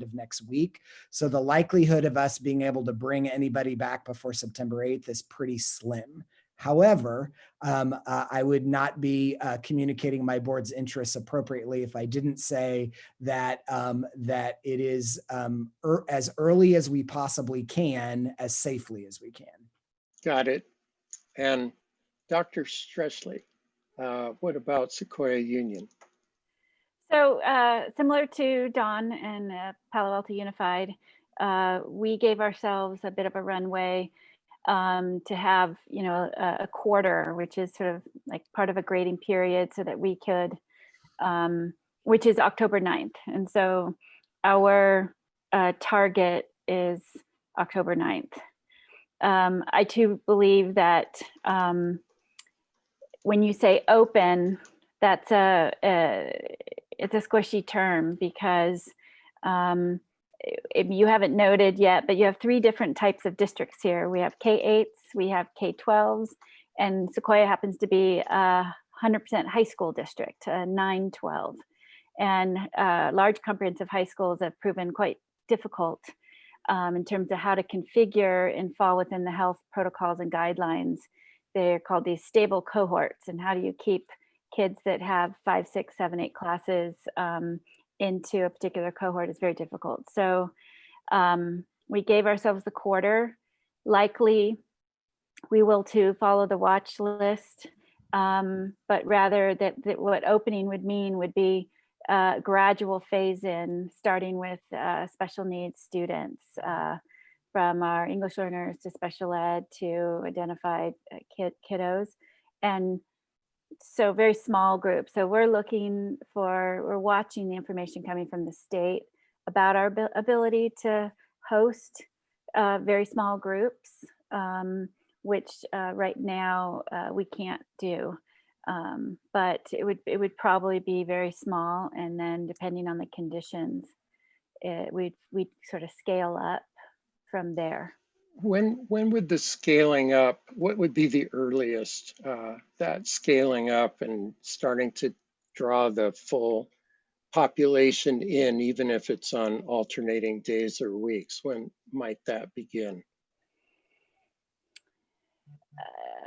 of next week. So the likelihood of us being able to bring anybody back before September 8th is pretty slim. However, I would not be communicating my board's interests appropriately if I didn't say that that it is as early as we possibly can, as safely as we can. Got it. And Dr. Stresley, what about Sequoia Union? So similar to Dawn and Palo Alto Unified, we gave ourselves a bit of a runway to have, you know, a quarter, which is sort of like part of a grading period, so that we could, which is October 9th. And so our target is October 9th. I too believe that when you say open, that's it's a squishy term, because if you haven't noted yet, but you have 3 different types of districts here. We have K-8s, we have K-12s, and Sequoia happens to be a 100% high school district, 9-12. And large comprehensive high schools have proven quite difficult in terms of how to configure and fall within the health protocols and guidelines. They're called these stable cohorts. And how do you keep kids that have 5, 6, 7, 8 classes into a particular cohort is very difficult. So we gave ourselves the quarter. Likely we will too follow the watch list, but rather that what opening would mean would be gradual phase in, starting with special needs students, from our English learners to special ed to identified kiddos. And so very small groups. So we're watching the information coming from the state about our ability to host very small groups, which right now we can't do. But it would probably be very small, and then depending on the conditions, we'd sort of scale up from there. When would the scaling up, what would be the earliest that scaling up and starting to draw the full population in, even if it's on alternating days or weeks? When might that begin?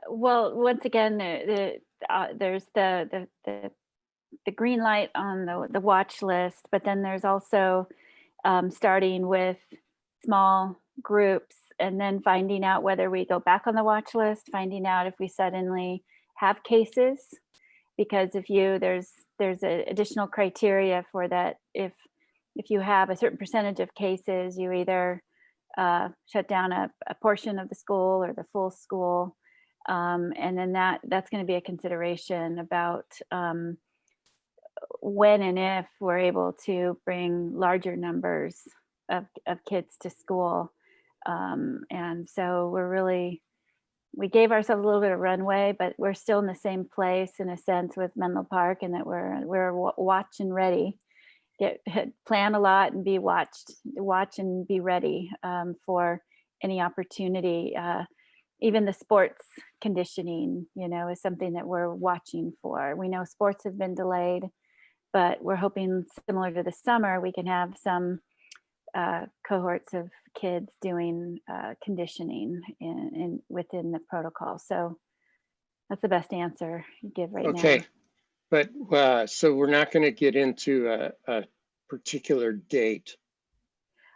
Well, once again, there's the green light on the watch list, but then there's also starting with small groups and then finding out whether we go back on the watch list, finding out if we suddenly have cases, because there's additional criteria for that. If you have a certain percentage of cases, you either shut down a portion of the school or the full school. And then that's going to be a consideration about when and if we're able to bring larger numbers of kids to school. And so we gave ourselves a little bit of runway, but we're still in the same place in a sense with Menlo Park, and that we're watch and ready. Plan a lot and watch and be ready for any opportunity. Even the sports conditioning, is something that we're watching for. We know sports have been delayed, but we're hoping, similar to the summer, we can have some cohorts of kids doing conditioning within the protocol. So that's the best answer you give right now. Okay, but so we're not going to get into a particular date.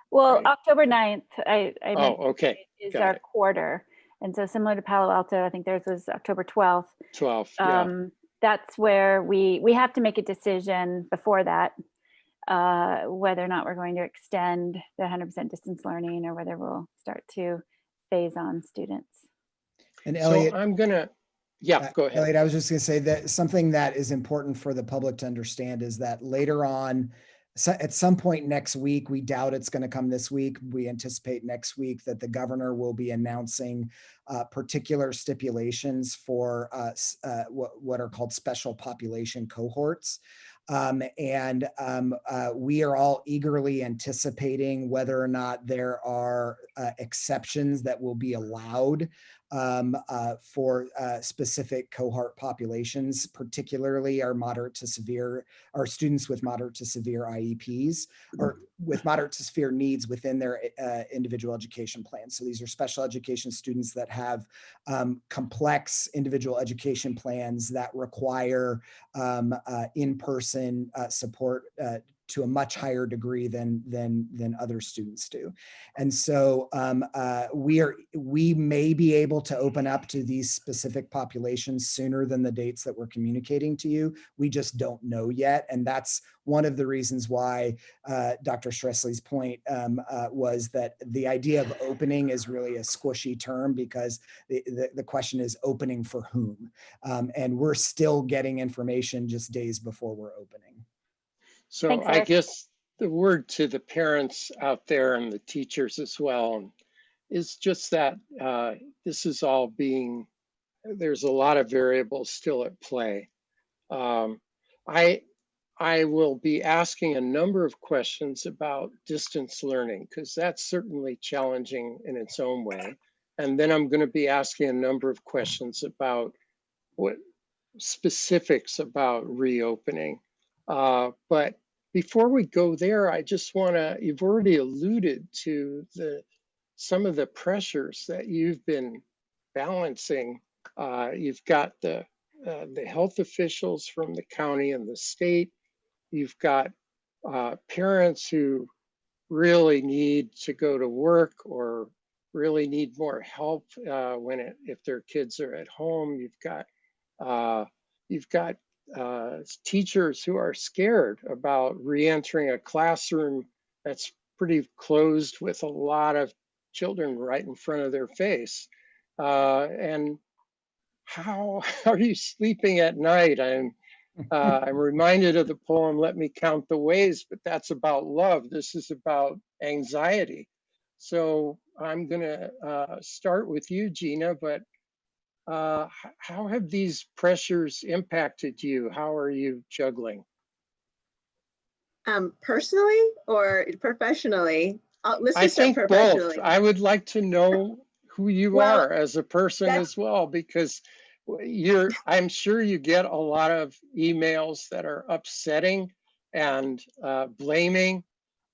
Well, right? October 9th, I okay, is our quarter. And so similar to Palo Alto, I think theirs was October 12th. 12th, yeah. That's where we have to make a decision before that, whether or not we're going to extend the 100% distance learning or whether we'll start to phase on students. And Elliot, so I'm gonna, go ahead. Elliot, I was just gonna say that something that is important for the public to understand is that later on, at some point next week, we doubt it's going to come this week. We anticipate next week that the governor will be announcing particular stipulations for what are called special population cohorts. We are all eagerly anticipating whether or not there are exceptions that will be allowed for specific cohort populations, particularly our students with moderate to severe IEPs, or with moderate to severe needs within their individual education plan. So these are special education students that have complex individual education plans that require in-person support to a much higher degree than other students do. And so we may be able to open up to these specific populations sooner than the dates that we're communicating to you. We just don't know yet. And that's one of the reasons why Dr. Stressley's point was that the idea of opening is really a squishy term, because the question is opening for whom? And we're still getting information just days before we're opening. So Thanks, I Eric. guess the word to the parents out there and the teachers as well is just that this is all there's a lot of variables still at play. I will be asking a number of questions about distance learning, because that's certainly challenging in its own way. And then I'm going to be asking a number of questions about what specifics about reopening. But before we go there, I just want to, you've already alluded to some of the pressures that you've been balancing. You've got the health officials from the county and the state. You've got parents who really need to go to work or really need more help if their kids are at home. You've got teachers who are scared about re-entering a classroom that's pretty closed with a lot of children right in front of their face. And how are you sleeping at night? I'm reminded of the poem, Let Me Count the Ways, but that's about love. This is about anxiety. So I'm gonna start with you, Gina, but how have these pressures impacted you? How are you juggling? Personally or professionally? Let's I just start think both. professionally. I would like to know who you Well, are as a person that's- as well, because I'm sure you get a lot of emails that are upsetting and blaming,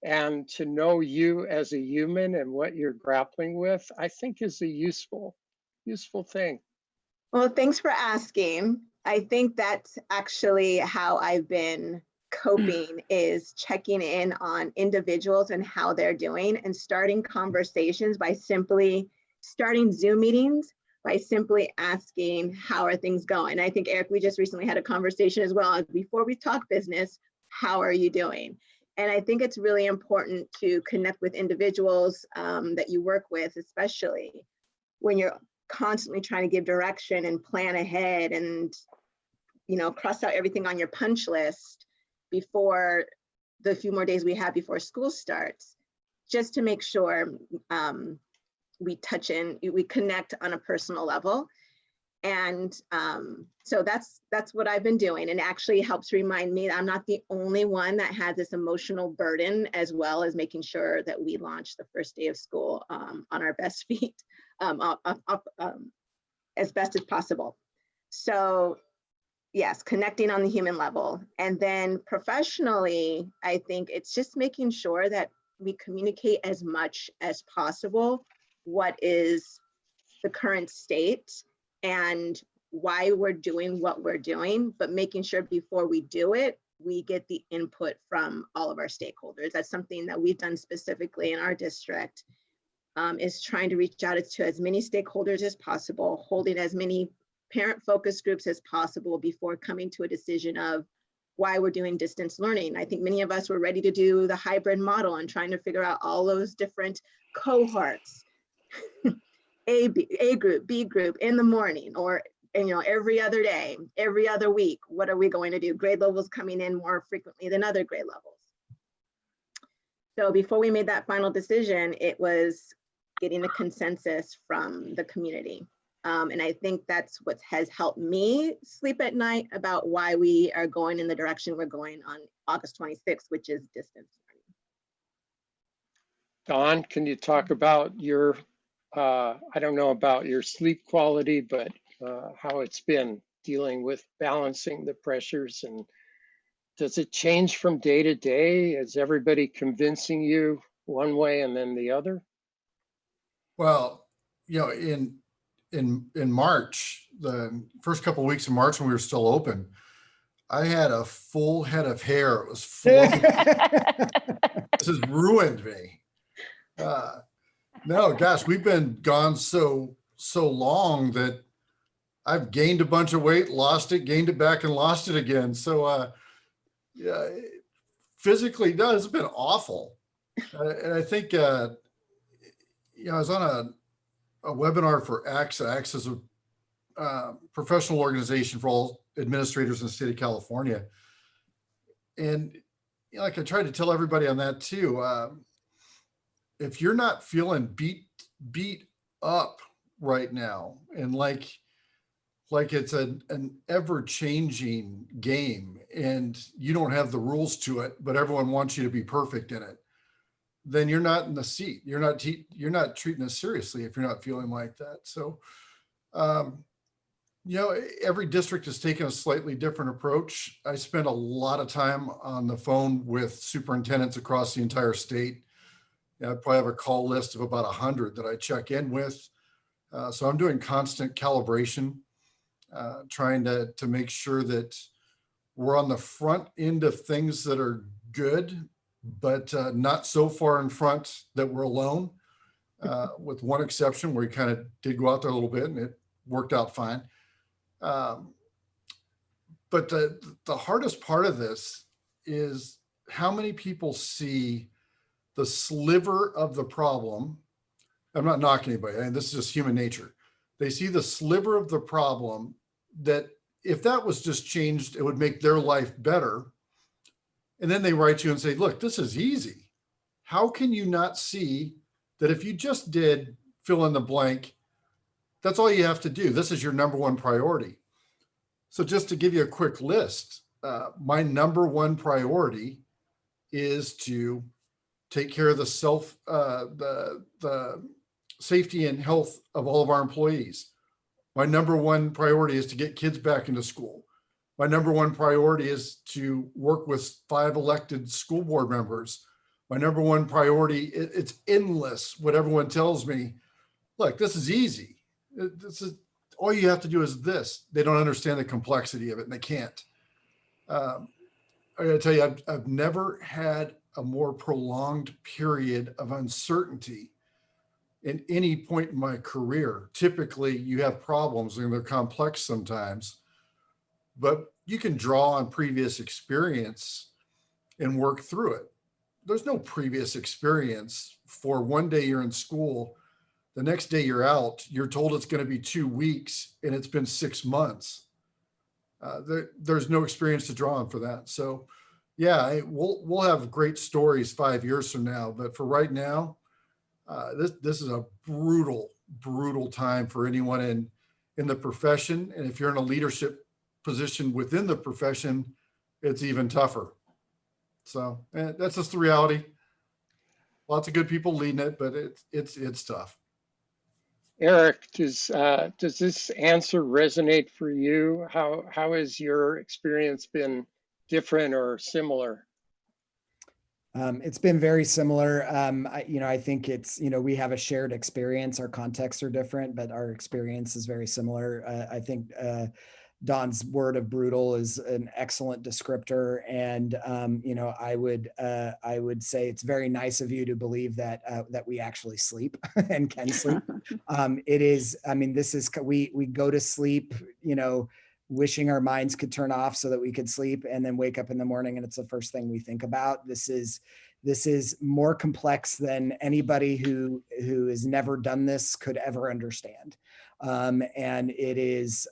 and to know you as a human and what you're grappling with, I think is a useful thing. Well, thanks for asking. I think that's actually how I've been coping, is checking in on individuals and how they're doing, and starting conversations by simply starting Zoom meetings by simply asking, how are things going? I think, Eric, we just recently had a conversation as well. Before we talk business, how are you doing? And I think it's really important to connect with individuals that you work with, especially when you're constantly trying to give direction and plan ahead and, you know, cross out everything on your punch list before the few more days we have before school starts, just to make sure we connect on a personal level. And so that's what I've been doing, and actually helps remind me that I'm not the only one that has this emotional burden, as well as making sure that we launch the first day of school on our best feet, as best as possible. So yes, connecting on the human level. And then professionally, I think it's just making sure that we communicate as much as possible what is the current state and why we're doing what we're doing, but making sure before we do it, we get the input from all of our stakeholders. That's something that we've done specifically in our district, is trying to reach out to as many stakeholders as possible, holding as many parent focus groups as possible before coming to a decision of why we're doing distance learning. I think many of us were ready to do the hybrid model and trying to figure out all those different cohorts, A group, B group in the morning, or every other day, every other week. What are we going to do? Grade levels coming in more frequently than other grade levels. So before we made that final decision, it was getting a consensus from the community. And I think that's what has helped me sleep at night about why we are going in the direction we're going on August 26th, which is distance learning. Dawn, can you talk about your I don't know about your sleep quality, but how it's been dealing with balancing the pressures, and does it change from day to day? Is everybody convincing you one way and then the other? Well, you know, in March, the first couple of weeks of March when we were still open, I had a full head of hair. It was flowing. This has ruined me. No, gosh, we've been gone so long that I've gained a bunch of weight, lost it, gained it back, and lost it again. So, yeah, physically, no, it's been awful. And I think, I was on a webinar for AXA. AXA is a professional organization for all administrators in the state of California. And like I tried to tell everybody on that too, if you're not feeling beat up right now, and like it's an ever-changing game and you don't have the rules to it, but everyone wants you to be perfect in it, then you're not in the seat. You're not treating it seriously if you're not feeling like that. So, every district has taken a slightly different approach. I spend a lot of time on the phone with superintendents across the entire state. I probably have a call list of about 100 that I check in with. So I'm doing constant calibration, trying to make sure that we're on the front end of things that are good, but not so far in front that we're alone, with one exception where we kind of did go out there a little bit and it worked out fine. But the hardest part of this is how many people see the sliver of the problem. I'm not knocking anybody. I mean, this is just human nature. They see the sliver of the problem that if that was just changed, it would make their life better. And then they write you and say, look, this is easy. How can you not see that if you just did fill in the blank, that's all you have to do. This is your number one priority. So just to give you a quick list, my number one priority is to take care of the safety and health of all of our employees. My number one priority is to get kids back into school. My number one priority is to work with 5 elected school board members. My number one priority, it's endless what everyone tells me. Look, this is easy. This is all you have to do is this. They don't understand the complexity of it, and they can't. I gotta tell you, I've never had a more prolonged period of uncertainty in any point in my career. Typically, you have problems and they're complex sometimes, but you can draw on previous experience and work through it. There's no previous experience for one day you're in school, the next day you're out, you're told it's going to be 2 weeks and it's been 6 months. There's no experience to draw on for that. So yeah, we'll have great stories 5 years from now, but for right now, this is a brutal time for anyone in the profession. And if you're in a leadership position within the profession, it's even tougher. So that's just the reality. Lots of good people leading it, but it's tough. Eric, does this answer resonate for you? How has your experience been different or similar? It's been very similar. I think it's, we have a shared experience. Our contexts are different, but our experience is very similar. I think Don's word of brutal is an excellent descriptor. And, I would say it's very nice of you to believe that we actually sleep and can sleep. It is, we go to sleep, wishing our minds could turn off so that we could sleep, and then wake up in the morning and it's the first thing we think about. This is more complex than anybody who has never done this could ever understand. And it is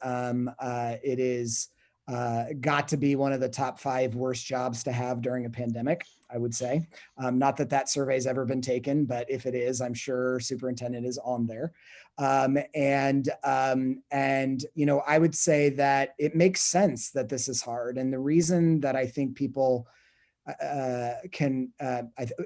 got to be one of the top 5 worst jobs to have during a pandemic, I would say. Not that survey's ever been taken, but if it is, I'm sure superintendent is on there. I would say that it makes sense that this is hard. And the reason that I think people it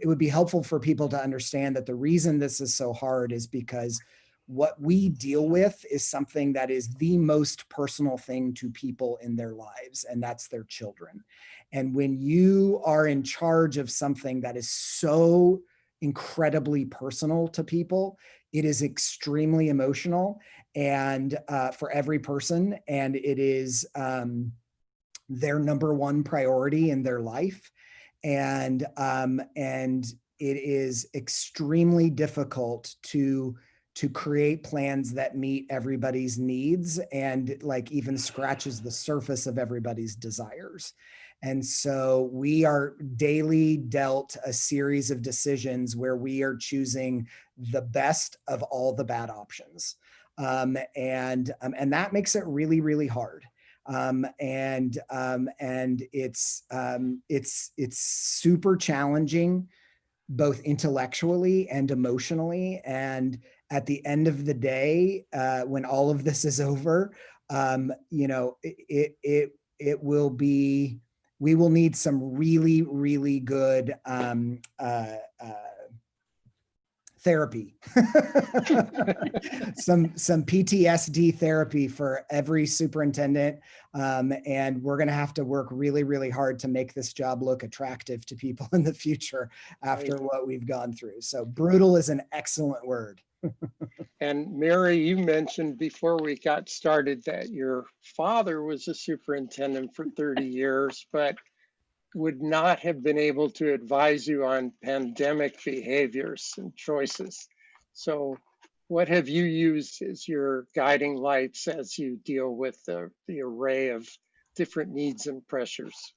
would be helpful for people to understand that the reason this is so hard is because what we deal with is something that is the most personal thing to people in their lives, and that's their children. And when you are in charge of something that is so incredibly personal to people, it is extremely emotional and for every person, and it is their number one priority in their life. And it is extremely difficult to create plans that meet everybody's needs and like even scratches the surface of everybody's desires. And so we are daily dealt a series of decisions where we are choosing the best of all the bad options. And that makes it really, really hard. And it's super challenging, both intellectually and emotionally. And at the end of the day, when all of this is over, you know, it will be, we will need some really, really good therapy, some PTSD therapy for every superintendent. And we're going to have to work really, really hard to make this job look attractive to people in the future after what we've gone through. So brutal is an excellent word. And Mary, you mentioned before we got started that your father was a superintendent for 30 years, but would not have been able to advise you on pandemic behaviors and choices. So what have you used as your guiding lights as you deal with the array of different needs and pressures?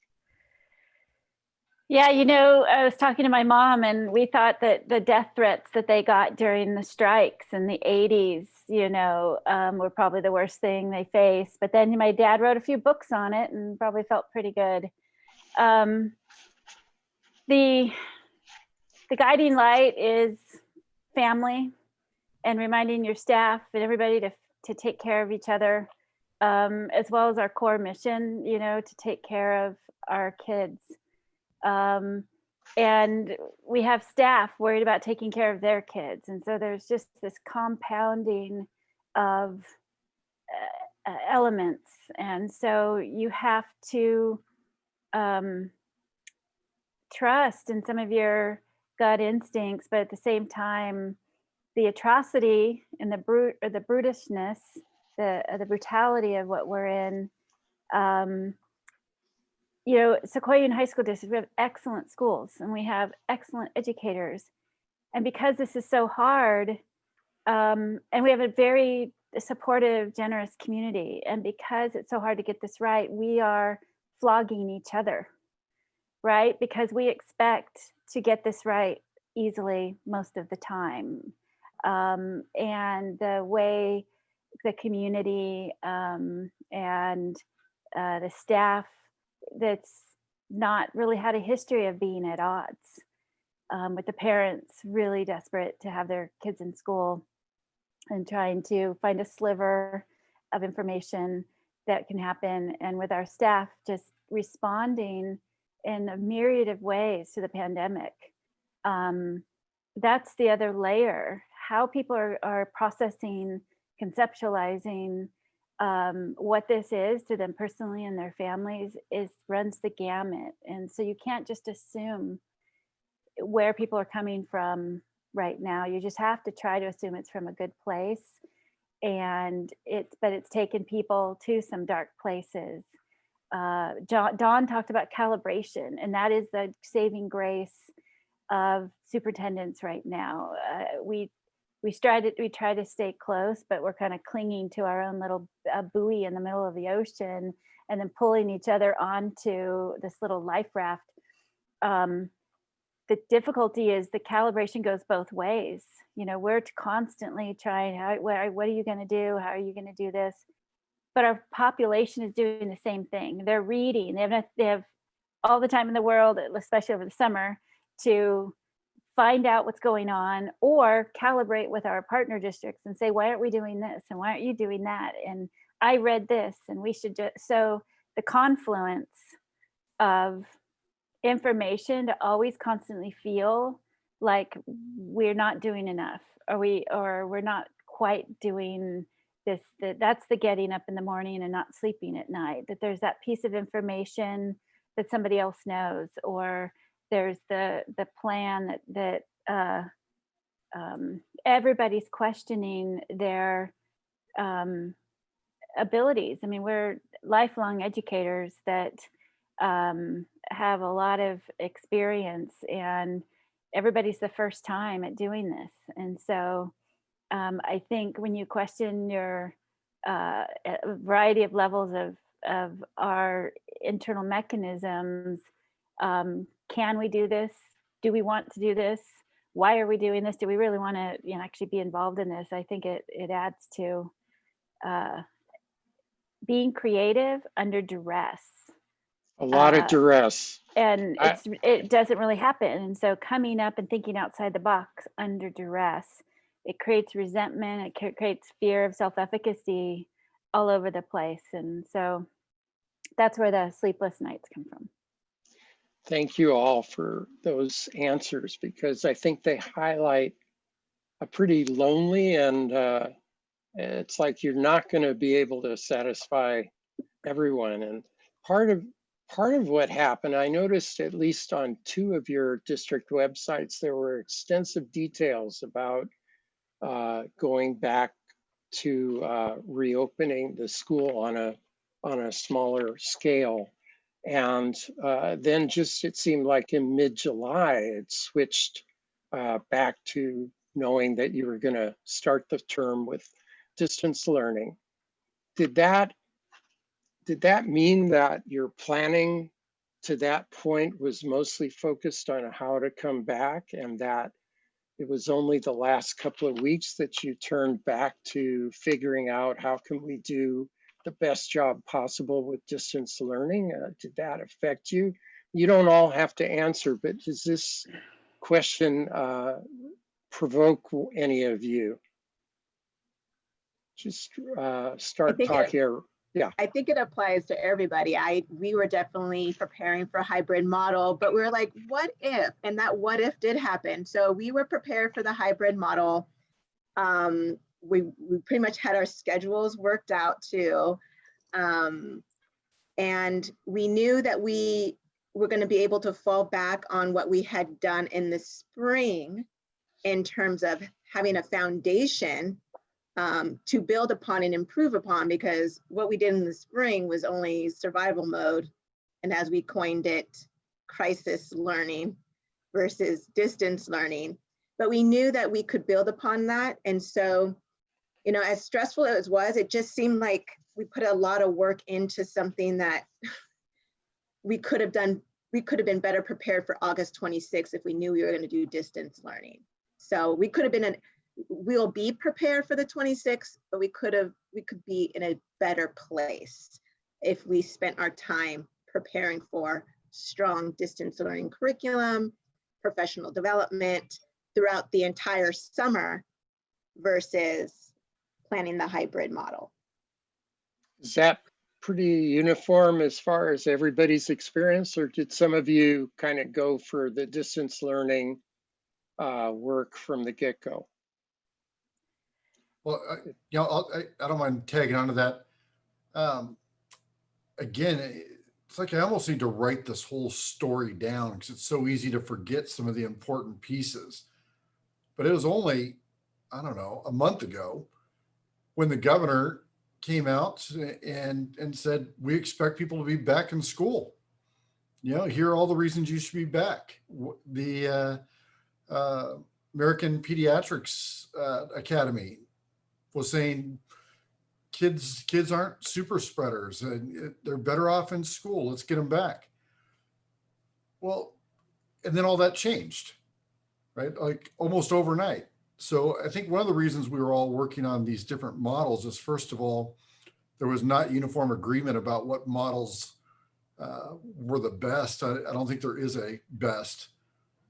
Yeah, you know, I was talking to my mom and we thought that the death threats that they got during the strikes in the 80s, you know, were probably the worst thing they faced. But then my dad wrote a few books on it and probably felt pretty good. The guiding light is family and reminding your staff and everybody to take care of each other, as well as our core mission, you know, to take care of our kids. And we have staff worried about taking care of their kids. And so there's just this compounding of elements. And so you have to trust in some of your gut instincts, but at the same time, the atrocity and the brutishness, the brutality of what we're in. You know, Sequoia High School District, we have excellent schools and we have excellent educators. And because this is so hard, and we have a very supportive, generous community, and because it's so hard to get this right, we are flogging each other, right? Because we expect to get this right easily most of the time. And the way the community and the staff that's not really had a history of being at odds, with the parents really desperate to have their kids in school and trying to find a sliver of information that can happen, and with our staff just responding in a myriad of ways to the pandemic. That's the other layer. How people are processing, conceptualizing what this is to them personally and their families runs the gamut. And so you can't just assume where people are coming from right now. You just have to try to assume it's from a good place. And it's taken people to some dark places. Dawn talked about calibration, and that is the saving grace of superintendents right now. We try to stay close, but we're kind of clinging to our own little buoy in the middle of the ocean and then pulling each other onto this little life raft. The difficulty is the calibration goes both ways. You know, we're constantly trying, what are you going to do? How are you going to do this? But our population is doing the same thing. They're reading. They have all the time in the world, especially over the summer, to find out what's going on or calibrate with our partner districts and say, why aren't we doing this? And why aren't you doing that? And I read this and we should just, so the confluence of information to always constantly feel like we're not doing enough, or we're not quite doing this, that's the getting up in the morning and not sleeping at night, that there's that piece of information that somebody else knows, or there's the plan that everybody's questioning their abilities. I mean, we're lifelong educators that have a lot of experience, and everybody's the first time at doing this. And so I think when you question your a variety of levels of our internal mechanisms, can we do this? Do we want to do this? Why are we doing this? Do we really want to, actually be involved in this? I think it adds to being creative under duress. A lot of duress. And it doesn't really happen. And so coming up and thinking outside the box under duress, it creates resentment, it creates fear of self-efficacy all over the place. And so that's where the sleepless nights come from. Thank you all for those answers, because I think they highlight a pretty lonely, and it's like you're not going to be able to satisfy everyone. And part of what happened, I noticed at least on 2 of your district websites, there were extensive details about going back to reopening the school on a smaller scale. And then just, it seemed like in mid-July, it switched back to knowing that you were going to start the term with distance learning. Did that mean that your planning to that point was mostly focused on how to come back, and that it was only the last couple of weeks that you turned back to figuring out how can we do the best job possible with distance learning? Did that affect you? You don't all have to answer, but does this question provoke any of you? Just start talking. Yeah. I think it applies to everybody. We were definitely preparing for a hybrid model, but we were like, what if? And that what if did happen. So we were prepared for the hybrid model. We pretty much had our schedules worked out too. And we knew that we were going to be able to fall back on what we had done in the spring in terms of having a foundation to build upon and improve upon, because what we did in the spring was only survival mode. And as we coined it, crisis learning versus distance learning. But we knew that we could build upon that. And so, as stressful as it was, it just seemed like we put a lot of work into something that we could have done. We could have been better prepared for August 26th if we knew we were going to do distance learning. So we could have been we'll be prepared for the 26th, but we could be in a better place if we spent our time preparing for strong distance learning curriculum, professional development throughout the entire summer versus planning the hybrid model. Is that pretty uniform as far as everybody's experience, or did some of you kind of go for the distance learning work from the get-go? Well, I don't mind tagging onto that. Again, it's like I almost need to write this whole story down because it's so easy to forget some of the important pieces. But it was only, I don't know, a month ago when the governor came out and said, we expect people to be back in school. Here are all the reasons you should be back. The American Pediatrics Academy was saying kids aren't super spreaders and they're better off in school. Let's get them back. Well, and then all that changed, right? Like almost overnight. So I think one of the reasons we were all working on these different models is, first of all, there was not uniform agreement about what models were the best. I don't think there is a best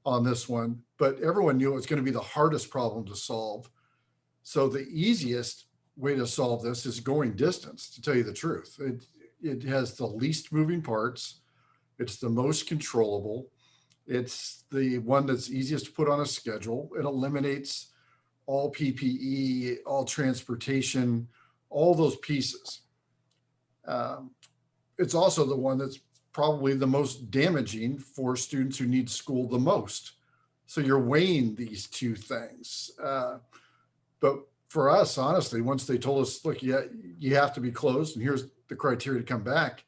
on this one, but everyone knew it was going to be the hardest problem to solve. So the easiest way to solve this is going distance, to tell you the truth. It has the least moving parts. It's the most controllable. It's the one that's easiest to put on a schedule. It eliminates all PPE, all transportation, all those pieces. It's also the one that's probably the most damaging for students who need school the most. So you're weighing these two things. But for us, honestly, once they told us, look, you have to be closed and here's the criteria to come back,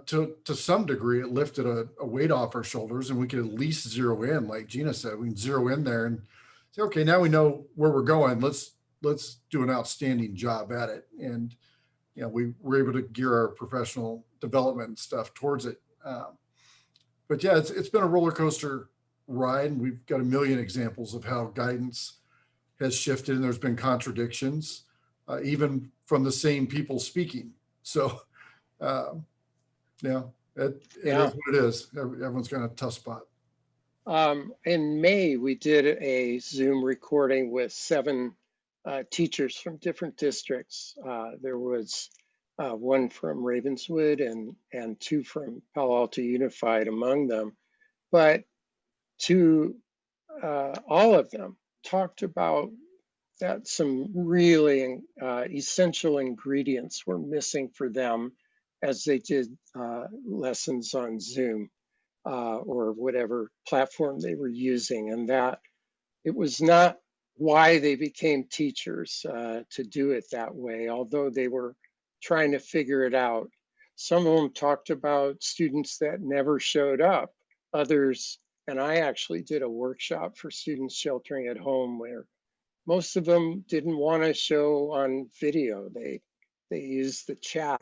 to some degree, it lifted a weight off our shoulders, and we could at least zero in, like Gina said, we can zero in there and say, okay, now we know where we're going. Let's do an outstanding job at it. And, you know, we were able to gear our professional development and stuff towards it. But yeah, it's been a roller coaster ride, and we've got a million examples of how guidance has shifted, and there's been contradictions, even from the same people speaking. So, yeah, it is what it is. Everyone's got a tough spot. In May, we did a Zoom recording with 7 teachers from different districts. There was one from Ravenswood and 2 from Palo Alto Unified among them. But all of them talked about that some really essential ingredients were missing for them as they did lessons on Zoom or whatever platform they were using, and that it was not why they became teachers to do it that way, although they were trying to figure it out. Some of them talked about students that never showed up. Others, and I actually did a workshop for students sheltering at home where most of them didn't want to show on video. They used the chat.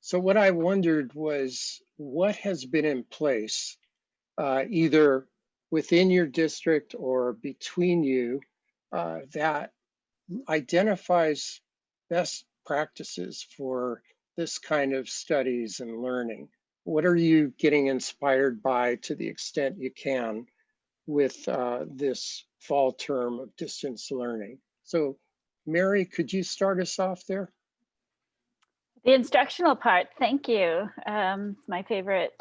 So what I wondered was what has been in place, either within your district or between you, that identifies best practices for this kind of studies and learning. What are you getting inspired by, to the extent you can, with this fall term of distance learning? So Mary, could you start us off there? The instructional part, thank you. It's my favorite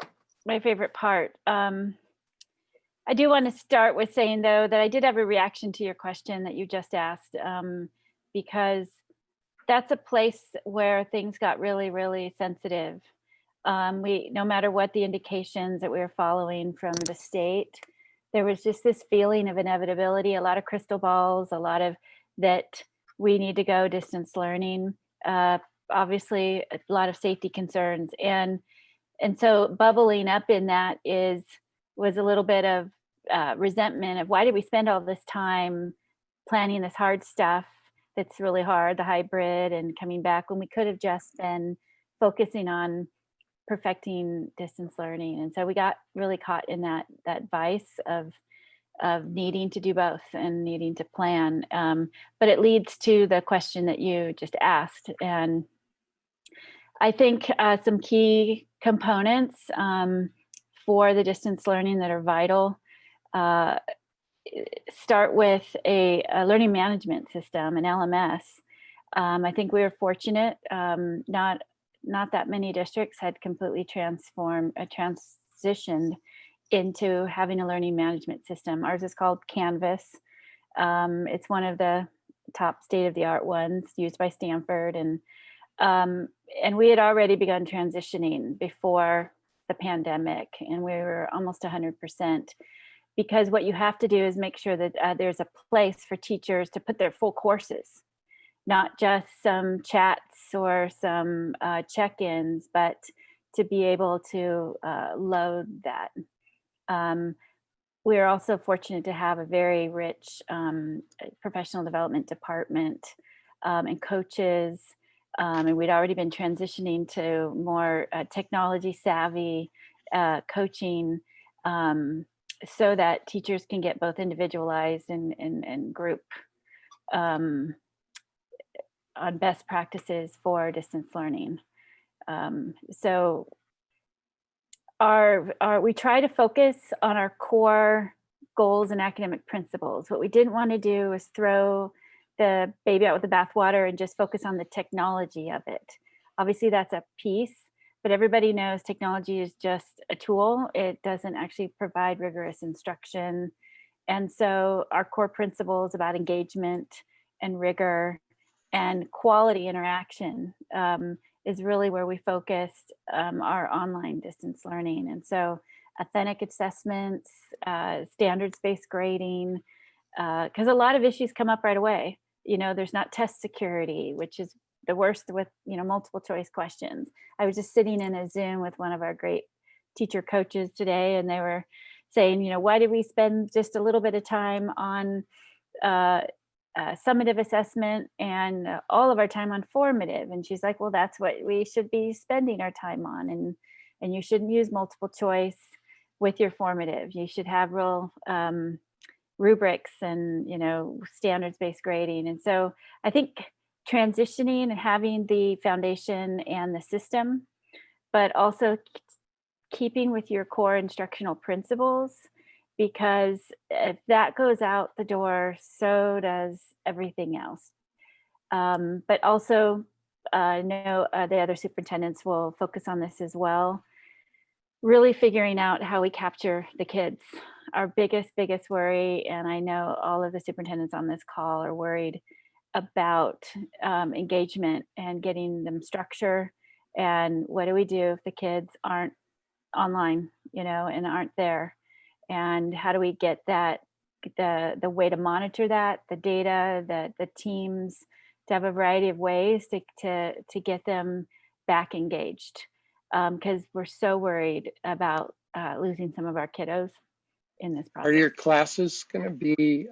part. I do want to start with saying, though, that I did have a reaction to your question that you just asked, because that's a place where things got really, really sensitive. No matter what the indications that we were following from the state, there was just this feeling of inevitability, a lot of crystal balls, a lot of that we need to go distance learning. Obviously, a lot of safety concerns, and so bubbling up in that was a little bit of resentment of why did we spend all this time planning this hard stuff that's really hard, the hybrid and coming back, when we could have just been focusing on perfecting distance learning. And so we got really caught in that vice of needing to do both and needing to plan. But it leads to the question that you just asked. And I think some key components for the distance learning that are vital start with a learning management system, an LMS. I think we were fortunate. Not that many districts had completely transitioned into having a learning management system. Ours is called Canvas. It's one of the top state-of-the-art ones used by Stanford, and we had already begun transitioning before the pandemic, and we were almost 100%. Because what you have to do is make sure that there's a place for teachers to put their full courses, not just some chats or some check-ins, but to be able to load that. We're also fortunate to have a very rich professional development department and coaches, and we'd already been transitioning to more technology savvy coaching, so that teachers can get both individualized and group on best practices for distance learning. So we try to focus on our core goals and academic principles. What we didn't want to do is throw the baby out with the bathwater and just focus on the technology of it. Obviously, that's a piece, but everybody knows technology is just a tool. It doesn't actually provide rigorous instruction. And so our core principles about engagement and rigor and quality interaction is really where we focused our online distance learning. And so authentic assessments, standards-based grading, because a lot of issues come up right away. You know, there's not test security, which is the worst with, you know, multiple choice questions. I was just sitting in a Zoom with one of our great teacher coaches today, and they were saying, you know, why did we spend just a little bit of time on summative assessment and all of our time on formative? And she's like, well, that's what we should be spending our time on. And you shouldn't use multiple choice with your formative. You should have real rubrics and, you know, standards-based grading. And so I think transitioning and having the foundation and the system, but also keeping with your core instructional principles, because if that goes out the door, so does everything else. But also, I know the other superintendents will focus on this as well. Really figuring out how we capture the kids. Our biggest worry, and I know all of the superintendents on this call are worried about engagement and getting them structure. And what do we do if the kids aren't online, you know, and aren't there? And how do we get that, the way to monitor that, the data, the teams, to have a variety of ways to get them back engaged, because we're so worried about losing some of our kiddos in this process. Are your classes going to be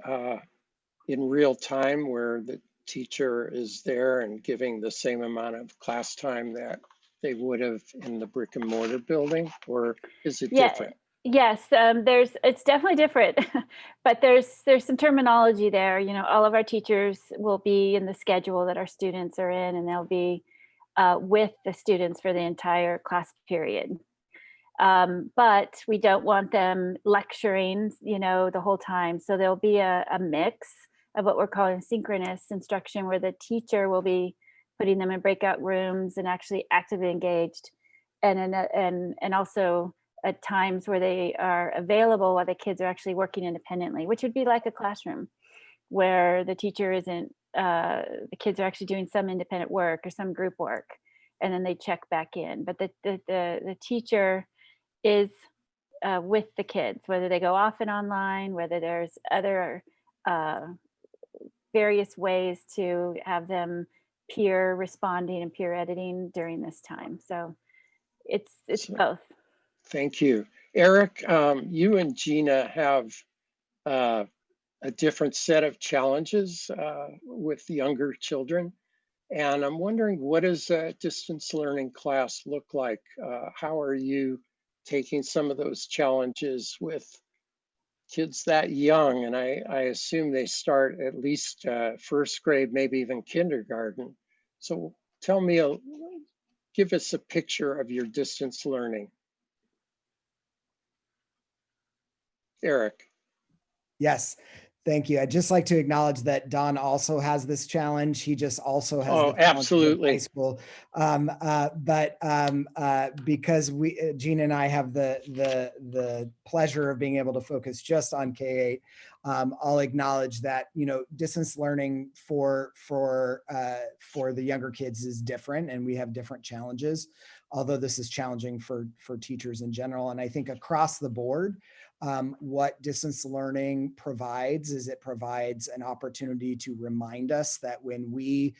in real time where the teacher is there and giving the same amount of class time that they would have in the brick and mortar building, or is it different? Yes, it's definitely different, but there's some terminology there. You know, all of our teachers will be in the schedule that our students are in, and they'll be with the students for the entire class period. But we don't want them lecturing, you know, the whole time. So there'll be a mix of what we're calling synchronous instruction, where the teacher will be putting them in breakout rooms and actually actively engaged, and also at times where they are available while the kids are actually working independently, which would be like a classroom where the teacher isn't, the kids are actually doing some independent work or some group work, and then they check back in. But the teacher is with the kids, whether they go off and online, whether there's other various ways to have them peer responding and peer editing during this time. So it's both. Thank you. Eric, you and Gina have a different set of challenges with younger children. And I'm wondering, what does a distance learning class look like? How are you taking some of those challenges with kids that young? And I assume they start at least first grade, maybe even kindergarten. So tell me, give us a picture of your distance learning. Eric. Yes, thank you. I'd just like to acknowledge that Don also has this challenge. He just also has the challenge absolutely. of high school. Because Gina and I have the pleasure of being able to focus just on K-8, I'll acknowledge that, you know, distance learning for the younger kids is different, and we have different challenges, although this is challenging for teachers in general. And I think across the board, what distance learning provides is it provides an opportunity to remind us that when we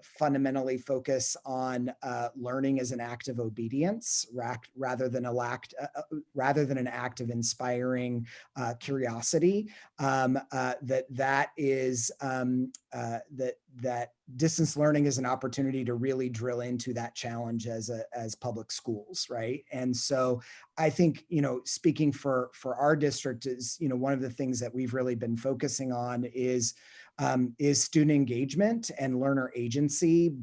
fundamentally focus on learning as an act of obedience rather than an act of inspiring curiosity, that distance learning is an opportunity to really drill into that challenge as public schools, right? And so I think, you know, speaking for our district, is, you know, one of the things that we've really been focusing on is student engagement and learner agency,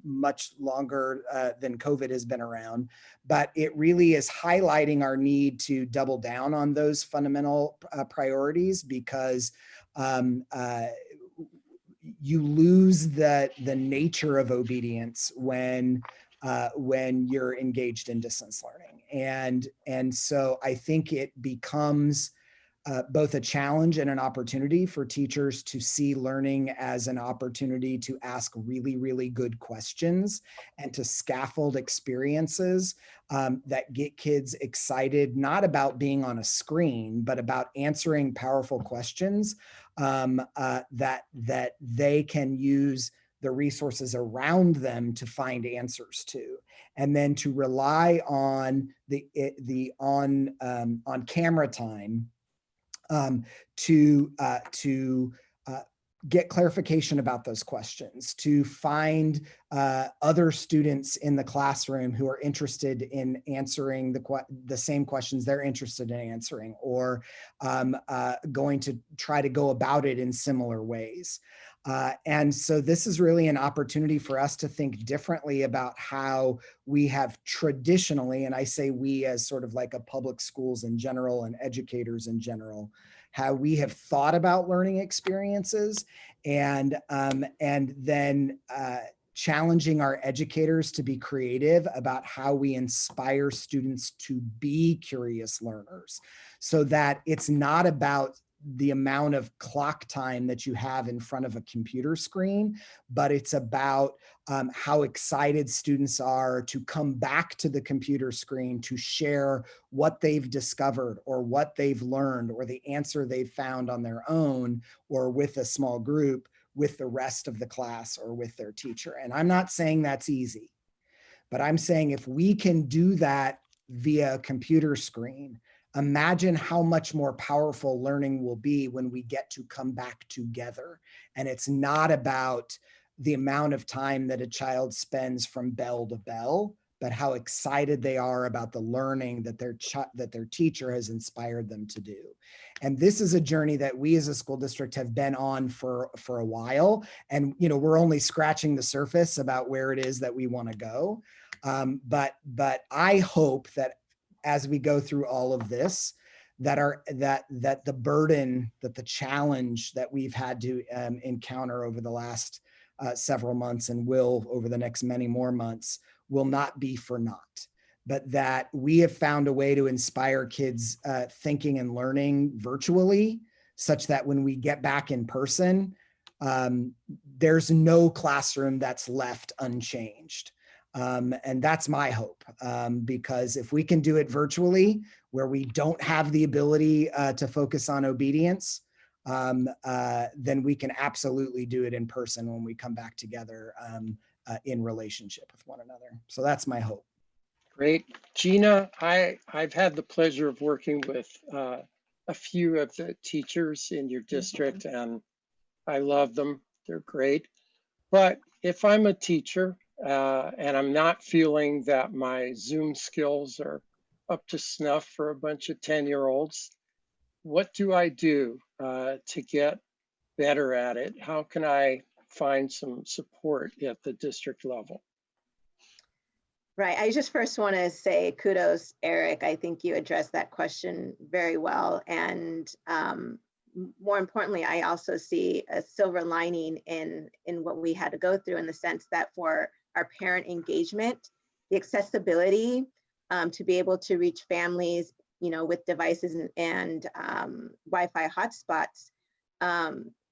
much longer than COVID has been around. But it really is highlighting our need to double down on those fundamental priorities, because you lose the nature of obedience when you're engaged in distance learning. And so I think it becomes both a challenge and an opportunity for teachers to see learning as an opportunity to ask really, really good questions and to scaffold experiences that get kids excited, not about being on a screen, but about answering powerful questions that they can use the resources around them to find answers to, and then to rely on on camera time to get clarification about those questions, to find other students in the classroom who are interested in answering the same questions they're interested in answering, or going to try to go about it in similar ways. And so this is really an opportunity for us to think differently about how we have traditionally, and I say we as sort of like a public schools in general and educators in general, how we have thought about learning experiences, and then challenging our educators to be creative about how we inspire students to be curious learners, so that it's not about the amount of clock time that you have in front of a computer screen, but it's about how excited students are to come back to the computer screen to share what they've discovered or what they've learned or the answer they've found on their own or with a small group with the rest of the class or with their teacher. And I'm not saying that's easy, but I'm saying if we can do that via a computer screen, imagine how much more powerful learning will be when we get to come back together. And it's not about the amount of time that a child spends from bell to bell, but how excited they are about the learning that their teacher has inspired them to do. And this is a journey that we as a school district have been on for a while. And we're only scratching the surface about where it is that we want to go. But I hope that as we go through all of this, that the burden, that the challenge that we've had to encounter over the last several months and will over the next many more months will not be for naught, but that we have found a way to inspire kids thinking and learning virtually, such that when we get back in person, there's no classroom that's left unchanged. And that's my hope, because if we can do it virtually, where we don't have the ability to focus on obedience, then we can absolutely do it in person when we come back together in relationship with one another. So that's my hope. Great. Gina, I've had the pleasure of working with a few of the teachers in your district, and I love them. They're great. But if I'm a teacher and I'm not feeling that my Zoom skills are up to snuff for a bunch of 10-year-olds, what do I do to get better at it? How can I find some support at the district level? Right. I just first want to say kudos, Eric. I think you addressed that question very well. And more importantly, I also see a silver lining in what we had to go through, in the sense that for our parent engagement, the accessibility to be able to reach families, with devices and Wi-Fi hotspots,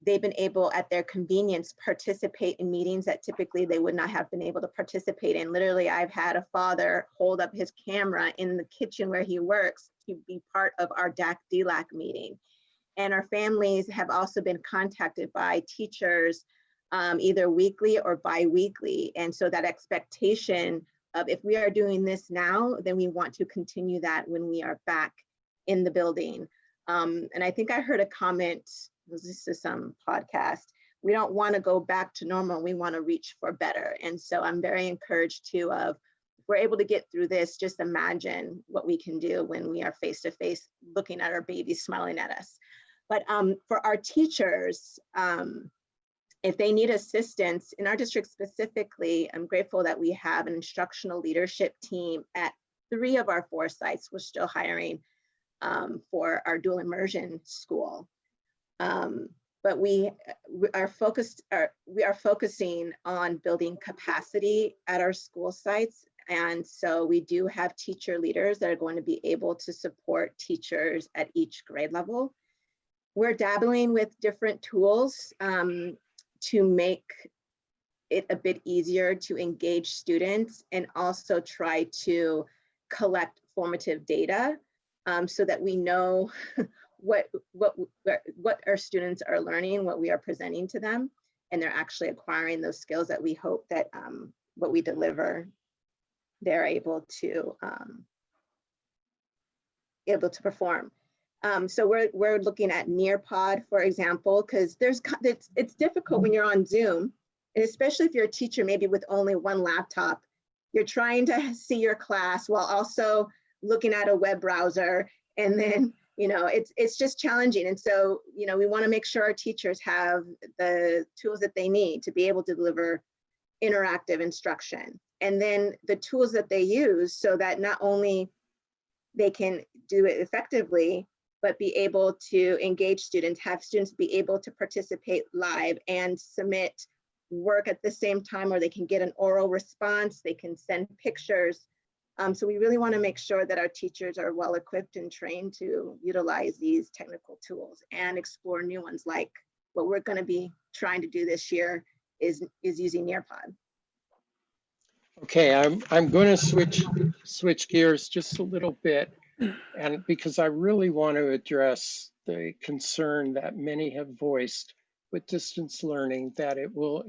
they've been able, at their convenience, participate in meetings that typically they would not have been able to participate in. Literally, I've had a father hold up his camera in the kitchen where he works to be part of our DAC-DLAC meeting. And our families have also been contacted by teachers either weekly or bi-weekly. And so that expectation of, if we are doing this now, then we want to continue that when we are back in the building. And I think I heard a comment, this is some podcast, we don't want to go back to normal, we want to reach for better. And so I'm very encouraged too of, if we're able to get through this, just imagine what we can do when we are face to face looking at our babies smiling at us. But for our teachers, if they need assistance in our district specifically, I'm grateful that we have an instructional leadership team at 3 of our 4 sites. We're still hiring for our dual immersion school. But we are focusing on building capacity at our school sites. And so we do have teacher leaders that are going to be able to support teachers at each grade level. we're dabbling with different tools to make it a bit easier to engage students, and also try to collect formative data so that we know what our students are learning, what we are presenting to them, and they're actually acquiring those skills that we hope that what we deliver, they're able to perform. So we're looking at Nearpod, for example, because it's difficult when you're on Zoom, and especially if you're a teacher, maybe with only one laptop, you're trying to see your class while also looking at a web browser, and then, you know, it's just challenging. And so, you know, we want to make sure our teachers have the tools that they need to be able to deliver interactive instruction, and then the tools that they use so that not only they can do it effectively, but be able to engage students, have students be able to participate live and submit work at the same time, or they can get an oral response, they can send pictures. So we really want to make sure that our teachers are well equipped and trained to utilize these technical tools and explore new ones, like what we're going to be trying to do this year is using Nearpod. Okay, I'm going to switch gears just a little bit, and because I really want to address the concern that many have voiced with distance learning, that it will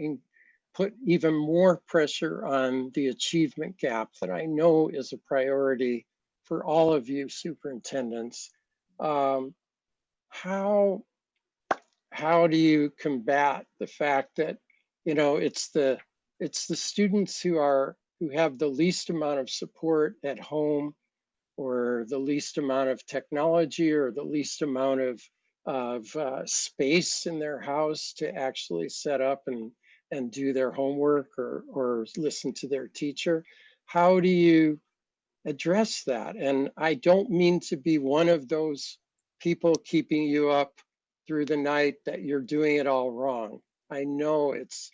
put even more pressure on the achievement gap that I know is a priority for all of you superintendents. How do you combat the fact that, you know, it's the students who have the least amount of support at home, or the least amount of technology, or the least amount of space in their house to actually set up and do their homework or listen to their teacher? How do you address that? And I don't mean to be one of those people keeping you up through the night that you're doing it all wrong. I know it's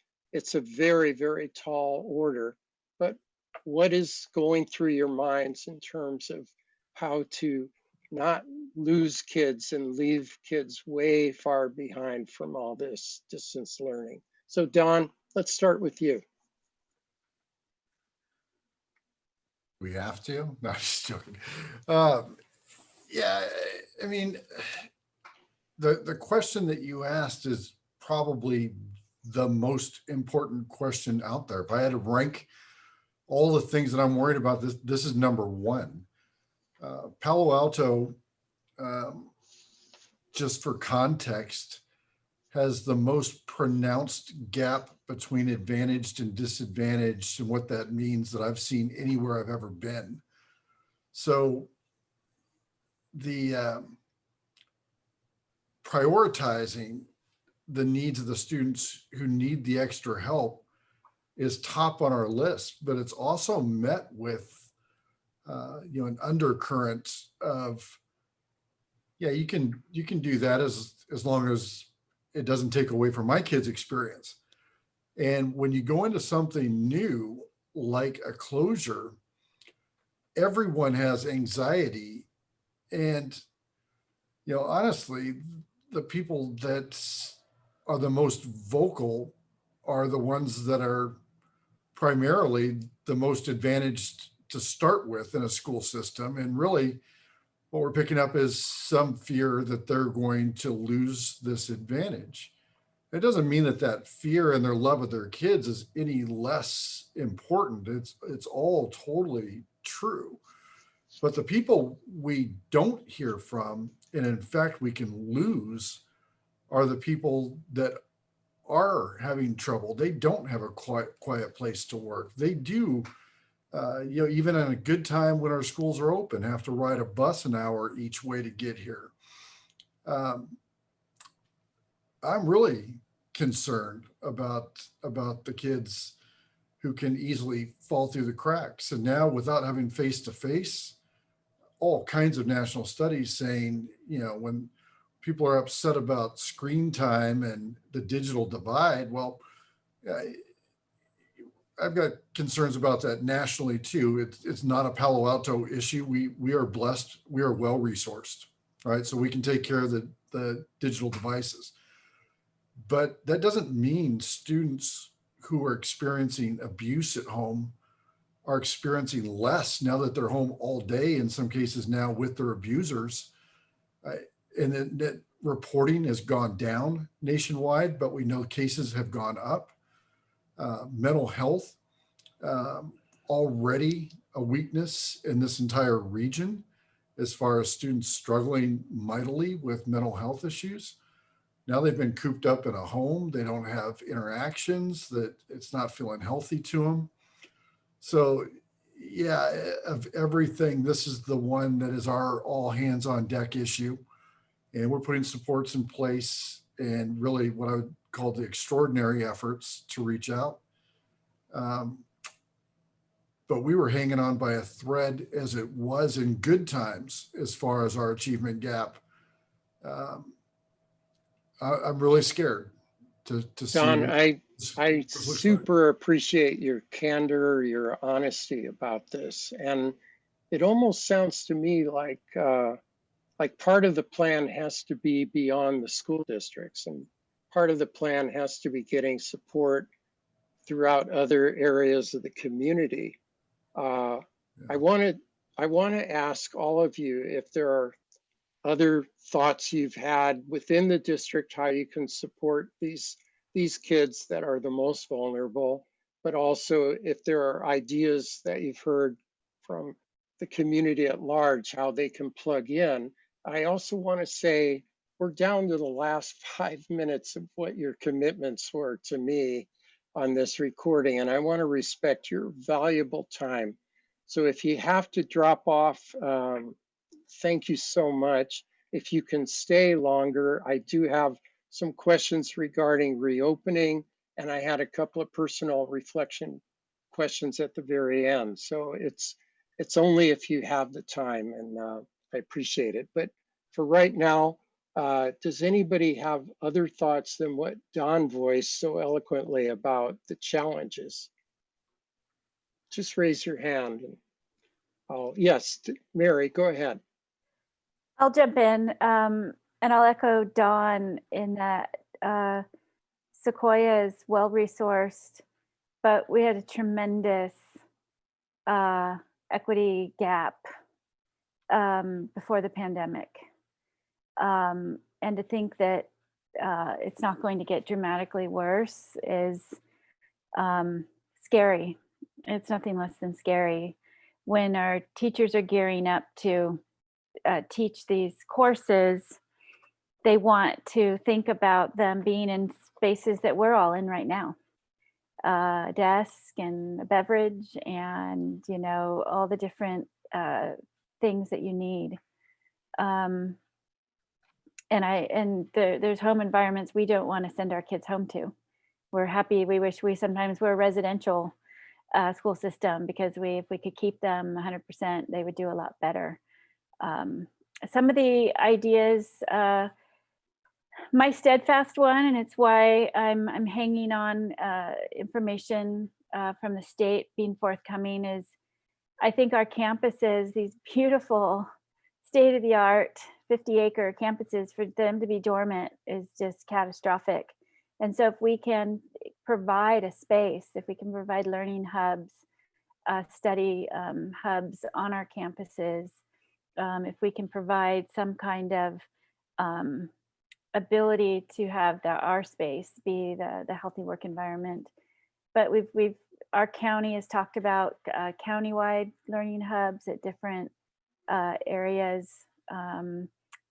a very, very tall order, but what is going through your minds in terms of how to not lose kids and leave kids way far behind from all this distance learning? So Don, let's start with you. We have to? No, I'm just joking. Yeah, I mean, the question that you asked is probably the most important question out there. If I had to rank all the things that I'm worried about, this is number one. Palo Alto, just for context, has the most pronounced gap between advantaged and disadvantaged, and what that means that I've seen anywhere I've ever been. So the prioritizing the needs of the students who need the extra help is top on our list, but it's also met with you know, an undercurrent of, yeah, you can do that as long as it doesn't take away from my kids' experience. And when you go into something new, like a closure, everyone has anxiety. And, you know, honestly, the people that are the most vocal are the ones that are primarily the most advantaged to start with in a school system. And really what we're picking up is some fear that they're going to lose this advantage. It doesn't mean that that fear and their love of their kids is any less important. It's all totally true. But the people we don't hear from, and in fact we can lose, are the people that are having trouble. They don't have a quiet place to work. They do, you know, even on a good time when our schools are open, have to ride a bus an hour each way to get here. I'm really concerned about the kids who can easily fall through the cracks. And now, without having face-to-face, all kinds of national studies saying, you know, when people are upset about screen time and the digital divide, well, I've got concerns about that nationally too. It's not a Palo Alto issue. We are blessed. We are well resourced. right? So we can take care of the digital devices. But that doesn't mean students who are experiencing abuse at home are experiencing less now that they're home all day, in some cases now with their abusers. And that reporting has gone down nationwide, but we know cases have gone up. Mental health, already a weakness in this entire region as far as students struggling mightily with mental health issues. Now they've been cooped up in a home. They don't have interactions, that it's not feeling healthy to them. So yeah, of everything, this is the one that is our all hands on deck issue. And we're putting supports in place and really what I would call the extraordinary efforts to reach out. But we were hanging on by a thread as it was in good times as far as our achievement gap. I'm really scared to see. Don, what I this looks like. super appreciate your candor, your honesty about this. And it almost sounds to me like part of the plan has to be beyond the school districts, and part of the plan has to be getting support throughout other areas of the community. I want to ask all of you if there are other thoughts you've had within the district, how you can support these kids that are the most vulnerable, but also if there are ideas that you've heard from the community at large, how they can plug in. I also want to say we're down to the last 5 minutes of what your commitments were to me on this recording, and I want to respect your valuable time. So if you have to drop off, thank you so much. If you can stay longer, I do have some questions regarding reopening, and I had a couple of personal reflection questions at the very end. So it's only if you have the time, and I appreciate it. But for right now, does anybody have other thoughts than what Don voiced so eloquently about the challenges? Just raise your hand. Oh, yes, Mary, go ahead. I'll jump in, and I'll echo Dawn in that Sequoia is well-resourced, but we had a tremendous equity gap before the pandemic. And to think that it's not going to get dramatically worse is scary. It's nothing less than scary. When our teachers are gearing up to teach these courses, they want to think about them being in spaces that we're all in right now. A desk and a beverage and, you know, all the different things that you need. There's home environments we don't want to send our kids home to. We're happy, we wish we sometimes were a residential school system, because if we could keep them 100%, they would do a lot better. Some of the ideas, my steadfast one, and it's why I'm hanging on information from the state being forthcoming, is I think our campuses, these beautiful state-of-the-art 50-acre campuses, for them to be dormant is just catastrophic. And so if we can provide a space, if we can provide learning hubs, study hubs on our campuses, if we can provide some kind of ability to have our space be the healthy work environment. But our county has talked about countywide learning hubs at different areas.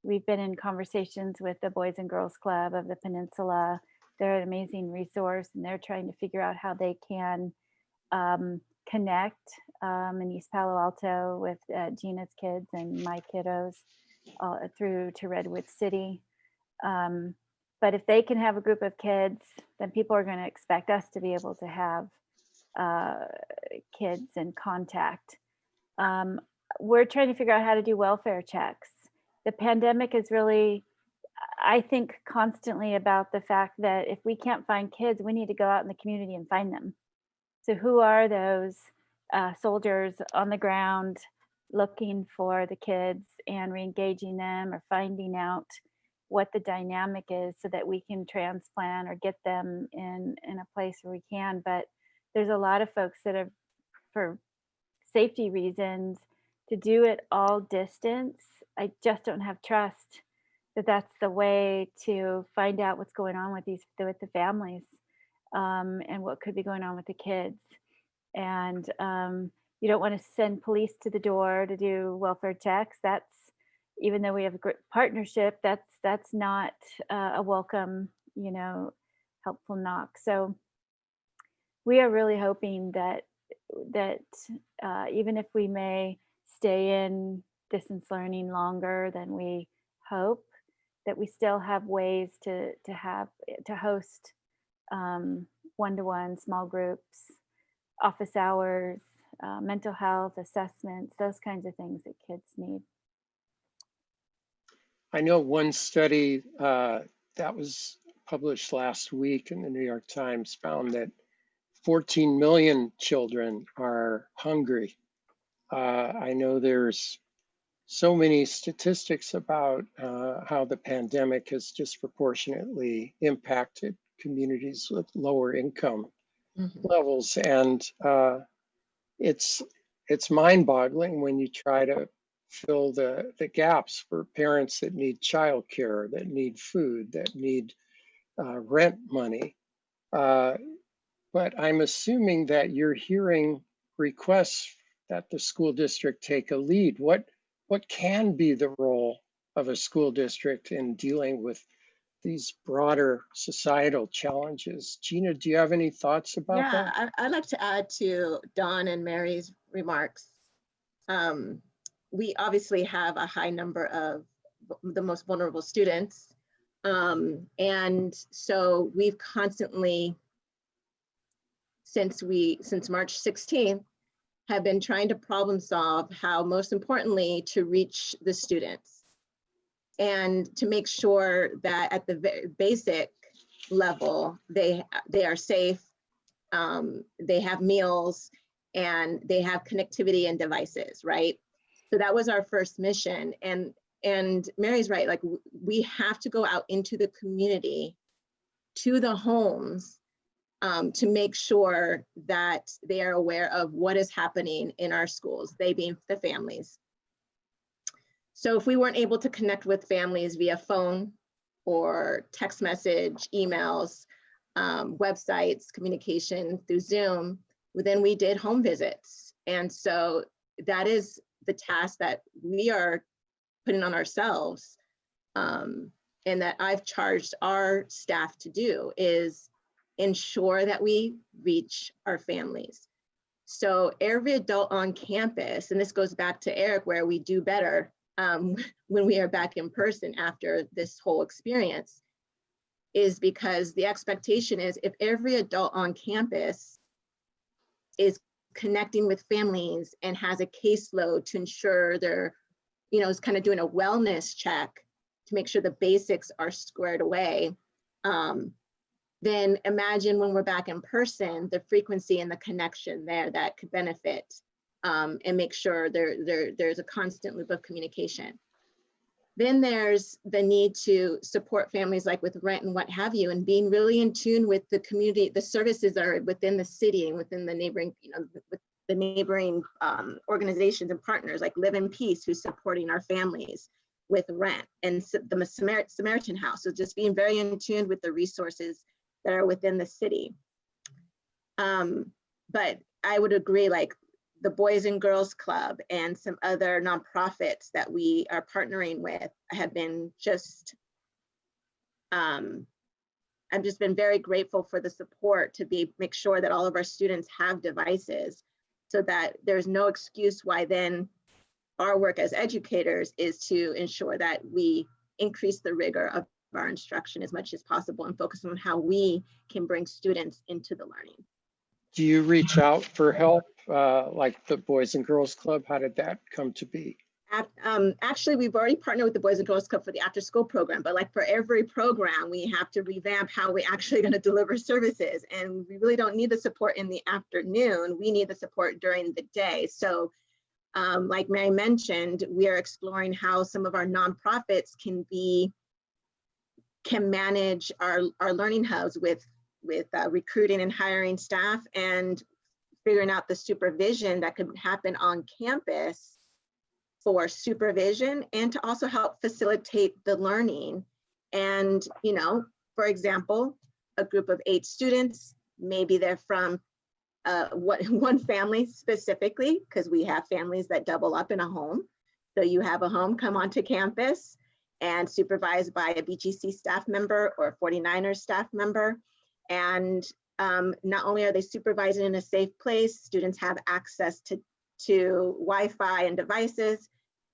We've been in conversations with the Boys and Girls Club of the Peninsula. They're an amazing resource, and they're trying to figure out how they can connect in East Palo Alto with Gina's kids and my kiddos through to Redwood City. But if they can have a group of kids, then people are going to expect us to be able to have kids in contact. We're trying to figure out how to do welfare checks. The pandemic is really, I think, constantly about the fact that if we can't find kids, we need to go out in the community and find them. So who are those soldiers on the ground looking for the kids and re-engaging them or finding out what the dynamic is so that we can transplant or get them in a place where we can. But there's a lot of folks that have, for safety reasons, to do it all distance. I just don't have trust that that's the way to find out what's going on with the families, and what could be going on with the kids. And you don't want to send police to the door to do welfare checks. That's, even though we have a great partnership, that's not a welcome, helpful knock. So we are really hoping that even if we may stay in distance learning longer than we hope, that we still have ways to host one-to-one small groups, office hours, mental health assessments, those kinds of things that kids need. I know one study that was published last week in the New York Times found that 14 million children are hungry. I know there's so many statistics about how the pandemic has disproportionately impacted communities with lower income levels. And it's mind-boggling when you try to fill the gaps for parents that need childcare, that need food, that need rent money. But I'm assuming that you're hearing requests that the school district take a lead. What can be the role of a school district in dealing with these broader societal challenges? Gina, do you have any thoughts about that? Yeah, I'd like to add to Dawn and Mary's remarks. We obviously have a high number of the most vulnerable students. And so we've constantly, since March 16th, have been trying to problem solve how, most importantly, to reach the students and to make sure that at the very basic level, they are safe, they have meals, and they have connectivity and devices, right? So that was our first mission. And Mary's right, like we have to go out into the community, to the homes, to make sure that they are aware of what is happening in our schools, they being the families. So if we weren't able to connect with families via phone or text message, emails, websites, communication through Zoom, then we did home visits. And so that is the task that we are putting on ourselves, and that I've charged our staff to do, is ensure that we reach our families. So every adult on campus, and this goes back to Eric, where we do better when we are back in person after this whole experience, is because the expectation is if every adult on campus is connecting with families and has a caseload to ensure they're, is kind of doing a wellness check to make sure the basics are squared away, then imagine when we're back in person, the frequency and the connection there that could benefit, and make sure there's a constant loop of communication. Then there's the need to support families like with rent and what have you, and being really in tune with the community, the services that are within the city and within the neighboring, with the neighboring organizations and partners like Live in Peace, who's supporting our families with rent, and the Samaritan House. So just being very in tune with the resources that are within the city. But I would agree, like the Boys and Girls Club and some other nonprofits that we are partnering with have been just, I've just been very grateful for the support to make sure that all of our students have devices, so that there's no excuse why then our work as educators is to ensure that we increase the rigor of our instruction as much as possible and focus on how we can bring students into the learning. Do you reach out for help, like the Boys and Girls Club? How did that come to be? Actually, we've already partnered with the Boys and Girls Club for the after school program, but like for every program, we have to revamp how we actually going to deliver services. And we really don't need the support in the afternoon. We need the support during the day. So Like Mary mentioned, we are exploring how some of our nonprofits can manage our learning hubs with recruiting and hiring staff, and figuring out the supervision that could happen on campus for supervision, and to also help facilitate the learning. And, you know, for example, a group of 8 students, maybe they're from one family specifically, because we have families that double up in a home. So you have a home come onto campus and supervised by a BGC staff member or a 49ers staff member. And not only are they supervising in a safe place, students have access to Wi-Fi and devices,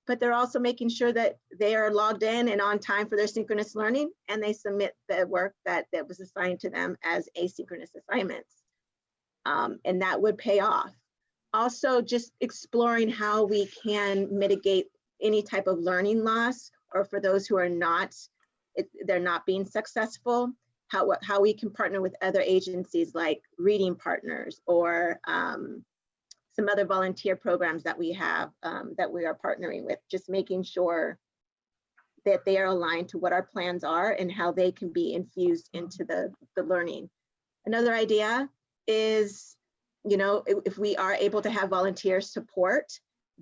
but they're also making sure that they are logged in and on time for their synchronous learning, and they submit the work that was assigned to them as asynchronous assignments. And that would pay off. Also, just exploring how we can mitigate any type of learning loss, or for those who are not, they're not being successful, how we can partner with other agencies like Reading Partners, or some other volunteer programs that we have that we are partnering with, just making sure that they are aligned to what our plans are and how they can be infused into the learning. Another idea is, you know, if we are able to have volunteer support,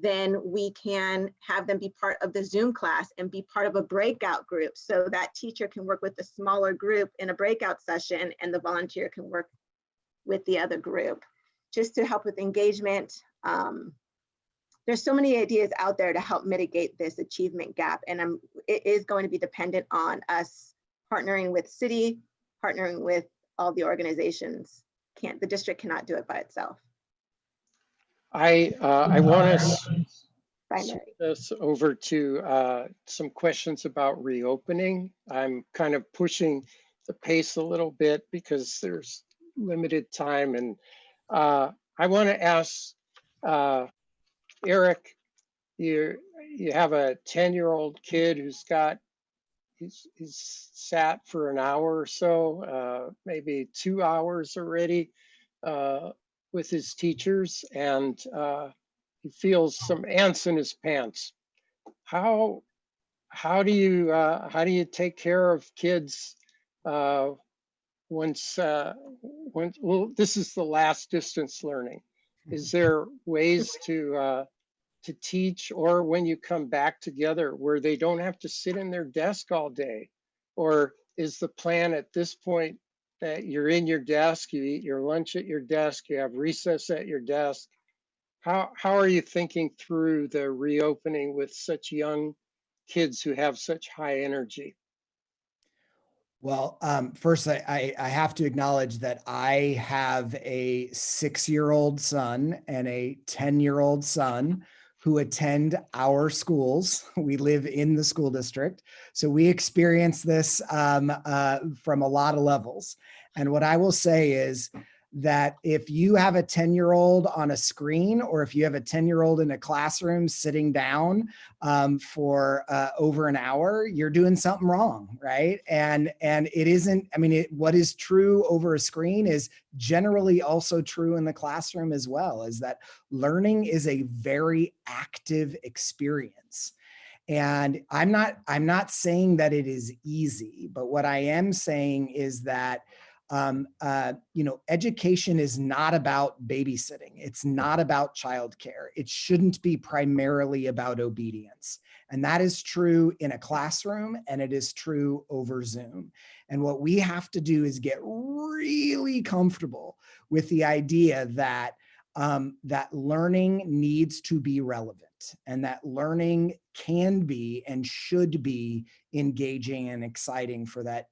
then we can have them be part of the Zoom class and be part of a breakout group, so that teacher can work with the smaller group in a breakout session and the volunteer can work with the other group, just to help with engagement. There's so many ideas out there to help mitigate this achievement gap, and it is going to be dependent on us partnering with city, partnering with all the organizations. The district cannot do it by itself. I want to Primary. switch us over to some questions about reopening. I'm kind of pushing the pace a little bit because there's limited time, and I want to ask Eric, you have a 10-year-old kid who's he's sat for an hour or so, maybe 2 hours already with his teachers, and he feels some ants in his pants. How do you take care of kids once well, this is the last distance learning? Is there ways to teach, or when you come back together, where they don't have to sit in their desk all day? Or is the plan at this point that you're in your desk, you eat your lunch at your desk, you have recess at your desk? How are you thinking through the reopening with such young kids who have such high energy? Well, first, I have to acknowledge that I have a 6-year-old son and a 10-year-old son who attend our schools. We live in the school district, so we experience this from a lot of levels. And what I will say is that if you have a 10-year-old on a screen, or if you have a 10-year-old in a classroom sitting down for over an hour, you're doing something wrong, right? And it isn't, I mean, what is true over a screen is generally also true in the classroom as well, is that learning is a very active experience. And I'm not saying that it is easy, but what I am saying is that you know, education is not about babysitting. It's not about childcare. It shouldn't be primarily about obedience. And that is true in a classroom, and it is true over Zoom. And what we have to do is get really comfortable with the idea that that learning needs to be relevant, and that learning can be and should be engaging and exciting for that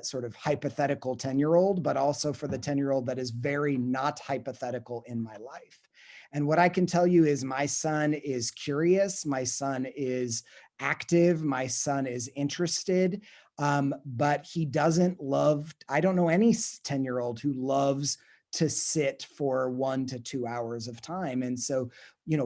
sort of hypothetical 10-year-old, but also for the 10-year-old that is very not hypothetical in my life. And what I can tell you is my son is curious, my son is active, my son is interested, but he doesn't love, I don't know any 10-year-old who loves to sit for 1 to 2 hours of time. And so,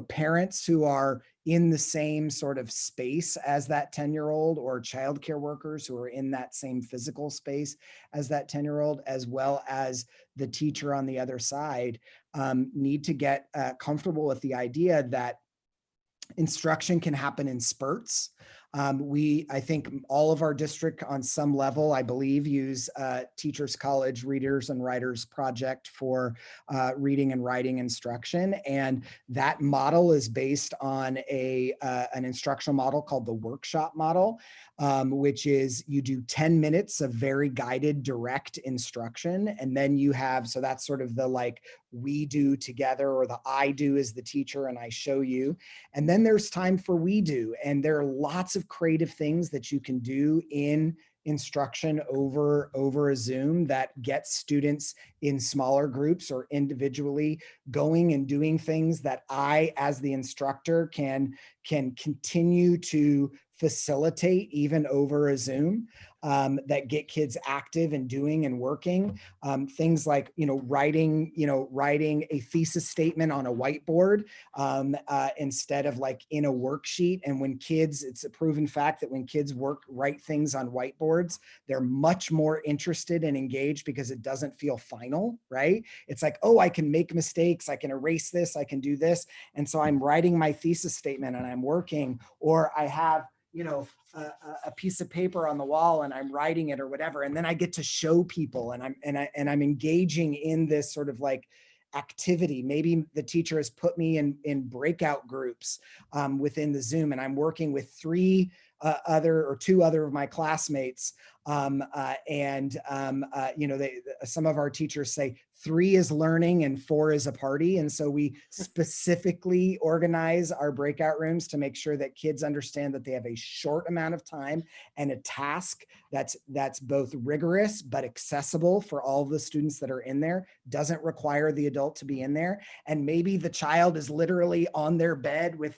parents who are in the same sort of space as that 10-year-old, or childcare workers who are in that same physical space as that 10-year-old, as well as the teacher on the other side, need to get comfortable with the idea that instruction can happen in spurts. I think all of our district on some level, I believe, use Teachers College Readers and Writers Project for reading and writing instruction. And that model is based on an instructional model called the workshop model, which is you do 10 minutes of very guided, direct instruction. And then you have, so that's sort of the like we do together, or the I do as the teacher and I show you. And then there's time for we do. And there are lots of creative things that you can do in instruction over a Zoom that gets students in smaller groups or individually going and doing things that I, as the instructor, can continue to facilitate even over a Zoom, that get kids active and doing and working. Things like, writing a thesis statement on a whiteboard instead of like in a worksheet. And when kids, it's a proven fact that when kids write things on whiteboards, they're much more interested and engaged because it doesn't feel final, right? It's like, oh, I can make mistakes. I can erase this. I can do this. And so I'm writing my thesis statement and I'm working, or I have, a piece of paper on the wall and I'm writing it or whatever. And then I get to show people and I'm engaging in this sort of like activity. Maybe the teacher has put me in breakout groups within the Zoom, and I'm working with two other of my classmates. Some of our teachers say 3 is learning and 4 is a party. And so we specifically organize our breakout rooms to make sure that kids understand that they have a short amount of time and a task that's both rigorous but accessible for all the students that are in there, doesn't require the adult to be in there. And maybe the child is literally on their bed with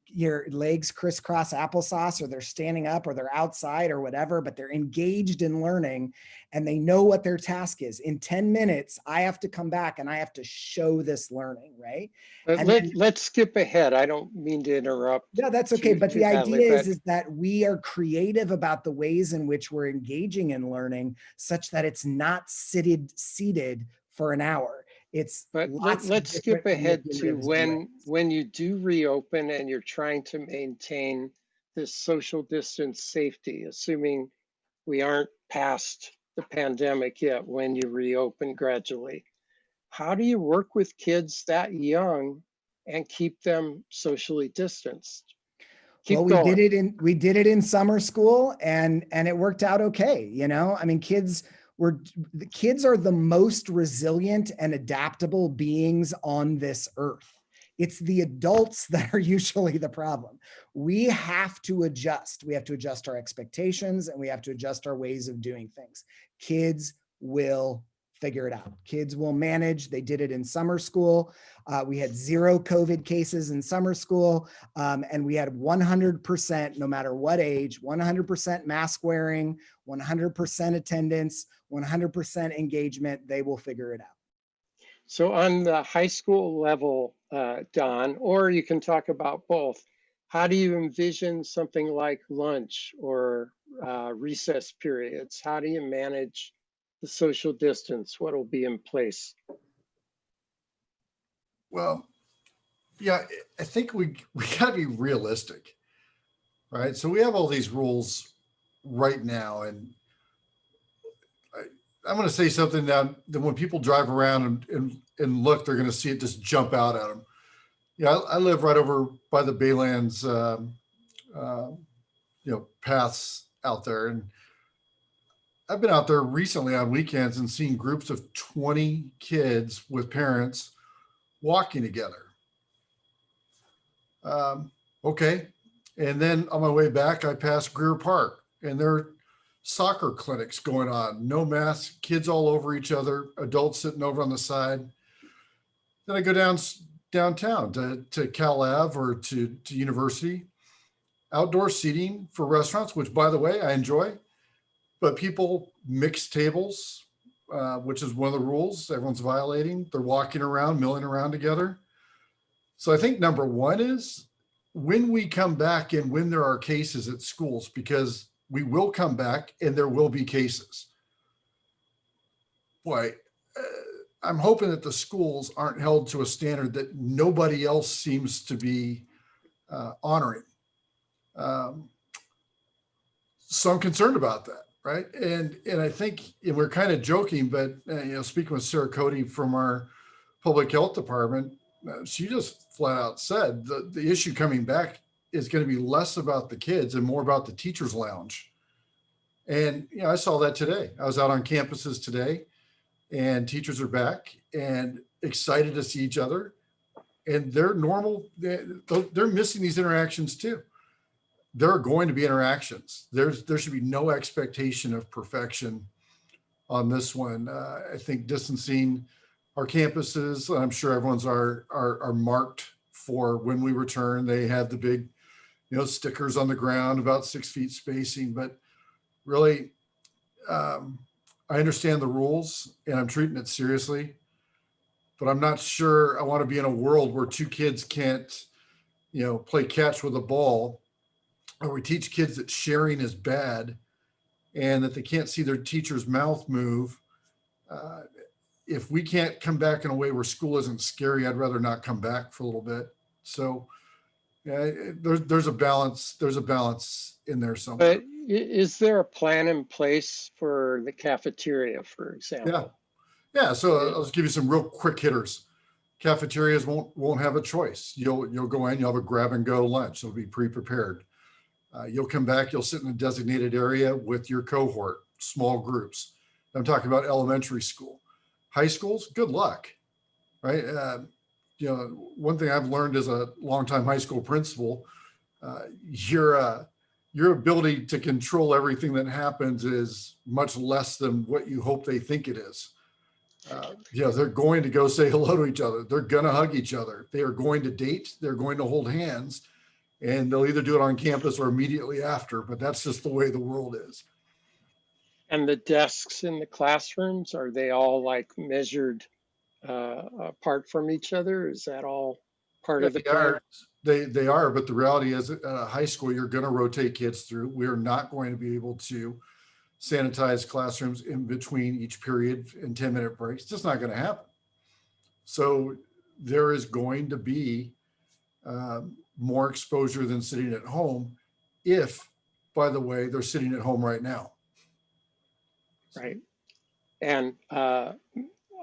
your legs crisscross applesauce, or they're standing up, or they're outside or whatever, but they're engaged in learning and they know what their task is. In 10 minutes, I have to come back and I have to show this learning, right? Let's skip ahead. I don't mean to interrupt. No, that's okay. But the idea is that we are creative about the ways in which we're engaging in learning, such that it's not seated for an hour. But let's skip ahead to when you do reopen and you're trying to maintain this social distance safety, assuming we aren't past the pandemic yet, when you reopen gradually. How do you work with kids that young and keep them socially distanced? We did it in summer school and it worked out okay. I mean, kids are the most resilient and adaptable beings on this earth. It's the adults that are usually the problem. We have to adjust. We have to adjust our expectations and we have to adjust our ways of doing things. Kids will figure it out. Kids will manage. They did it in summer school. We had 0 COVID cases in summer school. And we had 100%, no matter what age, 100% mask wearing, 100% attendance, 100% engagement. They will figure it out. So on the high school level, Don, or you can talk about both, how do you envision something like lunch or recess periods? How do you manage the social distance? What will be in place? Well, yeah, I think we got to be realistic, right? So we have all these rules right now, and I'm going to say something that when people drive around and look, they're going to see it just jump out at them. Yeah, I live right over by the Baylands, paths out there, and I've been out there recently on weekends and seen groups of 20 kids with parents walking together. Okay. And then on my way back, I passed Greer Park, and there are soccer clinics going on, no masks, kids all over each other, adults sitting over on the side. Then I go downtown to Cal Ave or to University, outdoor seating for restaurants, which by the way, I enjoy, but people mix tables which is one of the rules everyone's violating. They're walking around, milling around together. So I think number one is when we come back and when there are cases at schools, because we will come back and there will be cases. Boy, I'm hoping that the schools aren't held to a standard that nobody else seems to be honoring. So I'm concerned about that, right? And I think, and we're kind of joking, but speaking with Sarah Cody from our public health department, she just flat out said the issue coming back is going to be less about the kids and more about the teachers' lounge. And I saw that today. I was out on campuses today, and teachers are back and excited to see each other. And they're normal. They're missing these interactions too. There are going to be interactions. There should be no expectation of perfection on this one. I think distancing our campuses, I'm sure everyone's are marked for when we return. They have the big, stickers on the ground about 6 feet spacing, but really, I understand the rules and I'm treating it seriously, but I'm not sure I want to be in a world where two kids can't, play catch with a ball, or we teach kids that sharing is bad and that they can't see their teacher's mouth move. If we can't come back in a way where school isn't scary, I'd rather not come back for a little bit. So there's a balance. There's a balance in there somewhere. But is there a plan in place for the cafeteria, for example? Yeah. So I'll just give you some real quick hitters. Cafeterias won't have a choice. You'll go in, you'll have a grab and go lunch. It'll be pre-prepared. You'll come back, you'll sit in a designated area with your cohort, small groups. I'm talking about elementary school. High schools, good luck, right? One thing I've learned as a longtime high school principal, your ability to control everything that happens is much less than what you hope they think it is. They're going to go say hello to each other. They're going to hug each other. They are going to date. They're going to hold hands, and they'll either do it on campus or immediately after, but that's just the way the world is. And the desks in the classrooms, are they all like measured apart from each other? Is that all part of the plan? They are, but the reality is at a high school, you're going to rotate kids through. We're not going to be able to sanitize classrooms in between each period in 10-minute breaks. It's just not going to happen. So there is going to be more exposure than sitting at home if, by the way, they're sitting at home right now. Right. And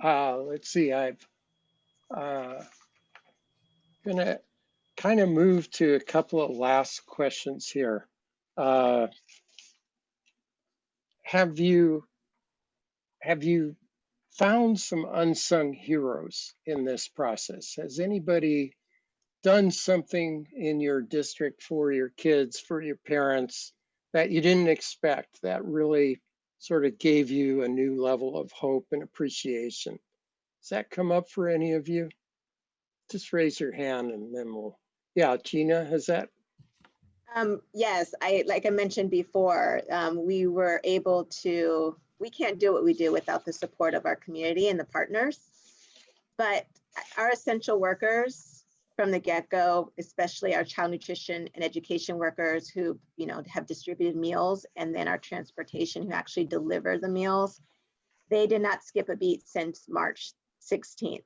let's see, I've gonna kind of move to a couple of last questions here. Have you found some unsung heroes in this process? Has anybody done something in your district for your kids, for your parents, that you didn't expect, that really sort of gave you a new level of hope and appreciation? Does that come up for any of you? Just raise your hand and then we'll, yeah, Gina, has that? Yes, like I mentioned before, we were able to, we can't do what we do without the support of our community and the partners, but our essential workers from the get-go, especially our child nutrition and education workers who, have distributed meals, and then our transportation who actually deliver the meals, they did not skip a beat since March 16th.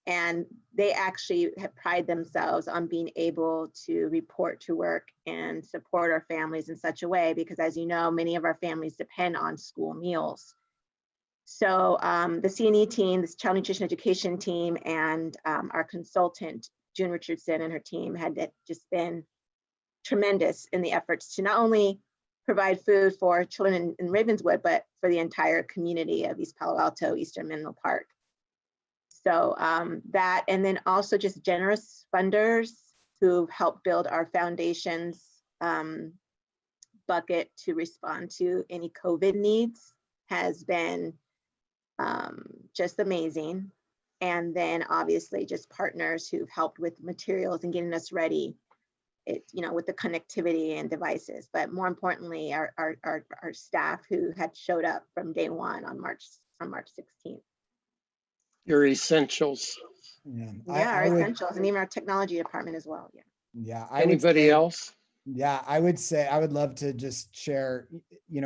And they actually have prided themselves on being able to report to work and support our families in such a way, because as you know, many of our families depend on school meals. So the C&E team, this child nutrition education team, and our consultant, June Richardson, and her team had just been tremendous in the efforts to not only provide food for children in Ravenswood, but for the entire community of East Palo Alto, Eastern Menlo Park. So that, and then also just generous funders who've helped build our foundation's bucket to respond to any COVID needs has been just amazing. And then obviously just partners who've helped with materials and getting us ready, with the connectivity and devices. But more importantly, our staff who had showed up from day one on March from March 16th. Your essentials. Yeah, Yeah, our I would, essentials and even our technology department as well. Yeah. yeah, I would Anybody say, else? yeah, I would say I would love to just share,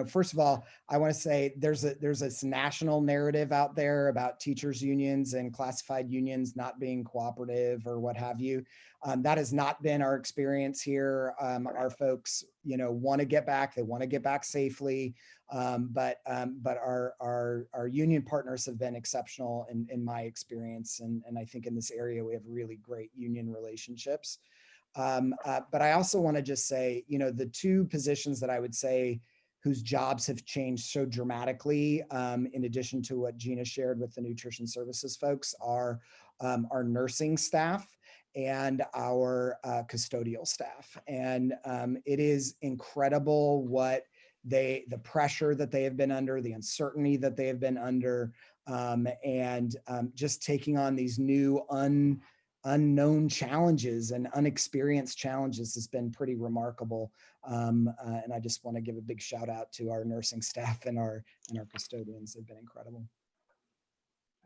first of all, I want to say there's this national narrative out there about teachers unions and classified unions not being cooperative or what have you. That has not been our experience here. Our folks, want to get back, they want to get back safely. But our union partners have been exceptional in my experience. And I think in this area, we have really great union relationships. But I also want to just say, the two positions that I would say whose jobs have changed so dramatically, in addition to what Gina shared with the nutrition services folks, are our nursing staff and our custodial staff. And it is incredible what the pressure that they have been under, the uncertainty that they have been under, and just taking on these new unknown challenges and unexperienced challenges has been pretty remarkable. And I just want to give a big shout out to our nursing staff and our custodians. They've been incredible.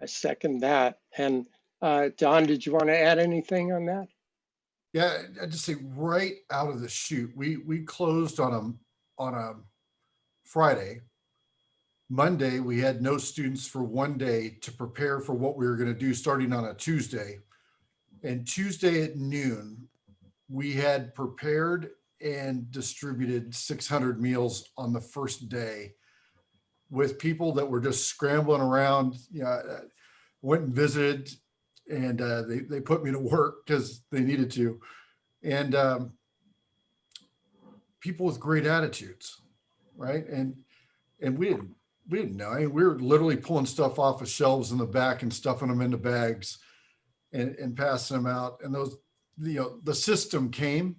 I second that. And Don, did you want to add anything on that? Yeah, I just say right out of the chute, we closed on a Friday. Monday, we had no students for one day to prepare for what we were going to do starting on a Tuesday. And Tuesday at noon, we had prepared and distributed 600 meals on the first day with people that were just scrambling around. Went and visited, and they put me to work because they needed to. And people with great attitudes, right? And we didn't know. I mean, we were literally pulling stuff off of shelves in the back and stuffing them into bags and passing them out. And those, the system came,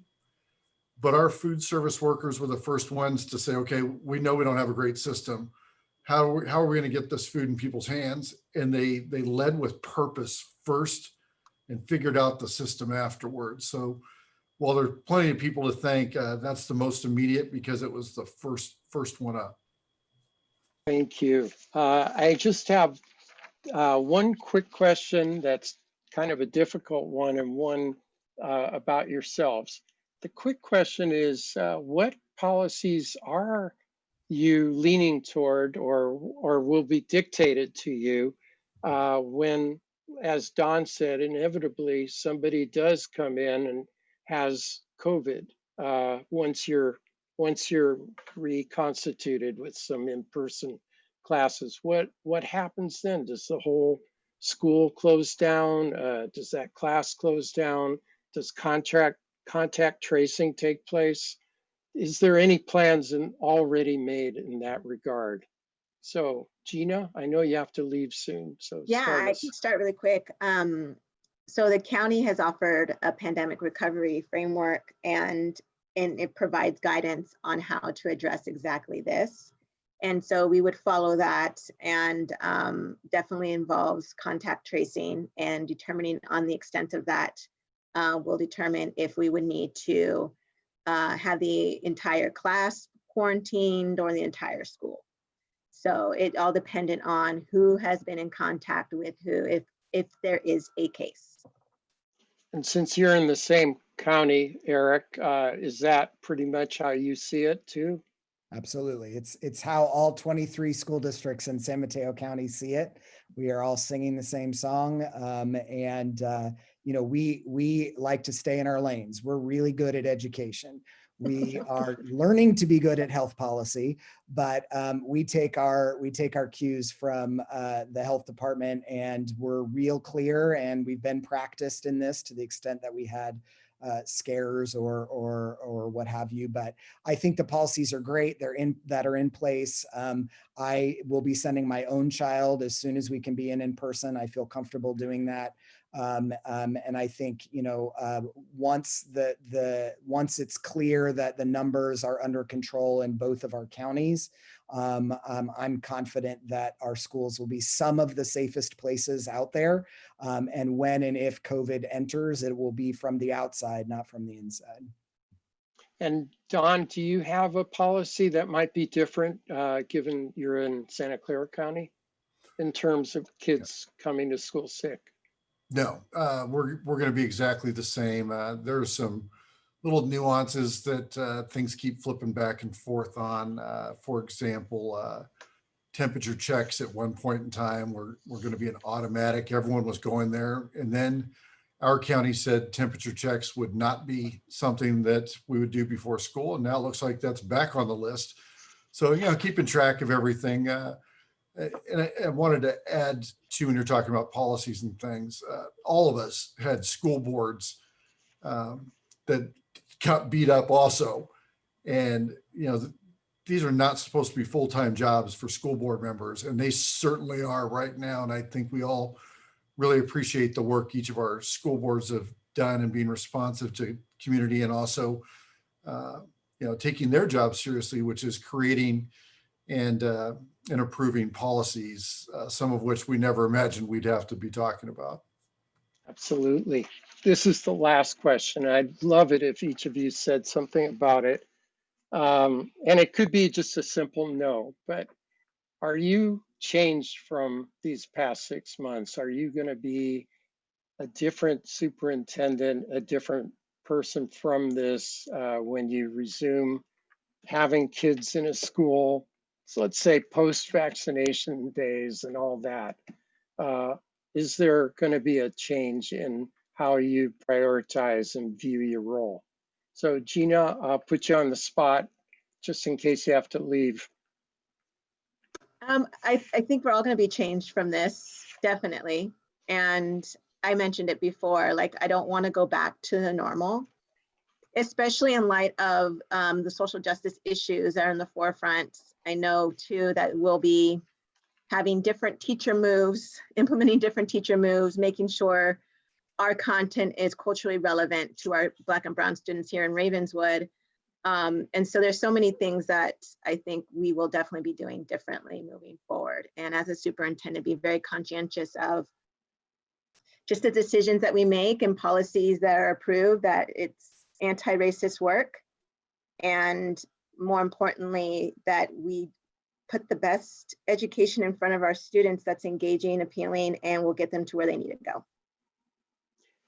but our food service workers were the first ones to say, okay, we know we don't have a great system. How are we going to get this food in people's hands? And they led with purpose first and figured out the system afterwards. So while there's plenty of people to thank, that's the most immediate because it was the first one up. Thank you. I just have one quick question that's kind of a difficult one, and one about yourselves. The quick question is, what policies are you leaning toward or will be dictated to you when, as Don said, inevitably somebody does come in and has COVID once you're reconstituted with some in-person classes? What happens then? Does the whole school close down? Does that class close down? Does contact tracing take place? Is there any plans already made in that regard? So Gina, I know you have to leave soon. So Yeah, start I us. can start really quick. So the county has offered a pandemic recovery framework, and it provides guidance on how to address exactly this. And so we would follow that, and definitely involves contact tracing, and determining on the extent of that will determine if we would need to have the entire class quarantined or the entire school. So it all dependent on who has been in contact with who, if there is a case. And since you're in the same county, Eric, is that pretty much how you see it too? Absolutely. It's how all 23 school districts in San Mateo County see it. We are all singing the same song. We like to stay in our lanes. We're really good at education. We are learning to be good at health policy, but we take our cues from the health department, and we're real clear, and we've been practiced in this to the extent that we had scares or what have you. But I think the policies are great. That are in place. I will be sending my own child as soon as we can be in person. I feel comfortable doing that. And I think, once it's clear that the numbers are under control in both of our counties, I'm confident that our schools will be some of the safest places out there. And when and if COVID enters, it will be from the outside, not from the inside. And Don, do you have a policy that might be different given you're in Santa Clara County? in terms of kids coming to school sick? No, we're going to be exactly the same. There's some little nuances that things keep flipping back and forth on. For example, temperature checks at one point in time were going to be an automatic. Everyone was going there. And then our county said temperature checks would not be something that we would do before school. And now it looks like that's back on the list. So, you know, keeping track of everything. And I wanted to add to, when you're talking about policies and things, all of us had school boards that got beat up also. And, you know, these are not supposed to be full-time jobs for school board members, and they certainly are right now. And I think we all really appreciate the work each of our school boards have done and being responsive to community, and also, you know, taking their job seriously, which is creating and approving policies, some of which we never imagined we'd have to be talking about. Absolutely. This is the last question. I'd love it if each of you said something about it. And it could be just a simple no, but are you changed from these past 6 months? Are you going to be a different superintendent, a different person from this when you resume having kids in a school? So let's say post-vaccination days and all that. Is there going to be a change in how you prioritize and view your role? So Gina, I'll put you on the spot just in case you have to leave. I think we're all going to be changed from this, definitely. And I mentioned it before, like, I don't want to go back to the normal, especially in light of the social justice issues that are in the forefront. I know too that we'll be having different teacher moves, implementing different teacher moves, making sure our content is culturally relevant to our Black and Brown students here in Ravenswood. And so there's so many things that I think we will definitely be doing differently moving forward. And as a superintendent, be very conscientious of just the decisions that we make and policies that are approved, that it's anti-racist work. And more importantly, that we put the best education in front of our students that's engaging, appealing, and will get them to where they need to go.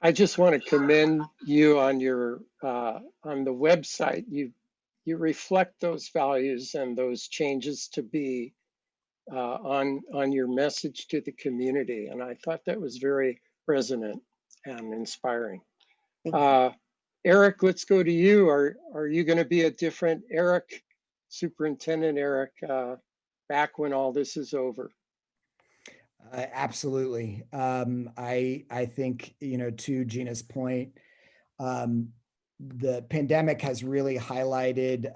I just want to commend you on your on the website. You reflect those values and those changes to be on your message to the community, and I thought that was very resonant and inspiring. Eric, let's go to you. Are you going to be a different Eric, Superintendent Eric, back when all this is over? Absolutely. I think, you know, to Gina's point, the pandemic has really highlighted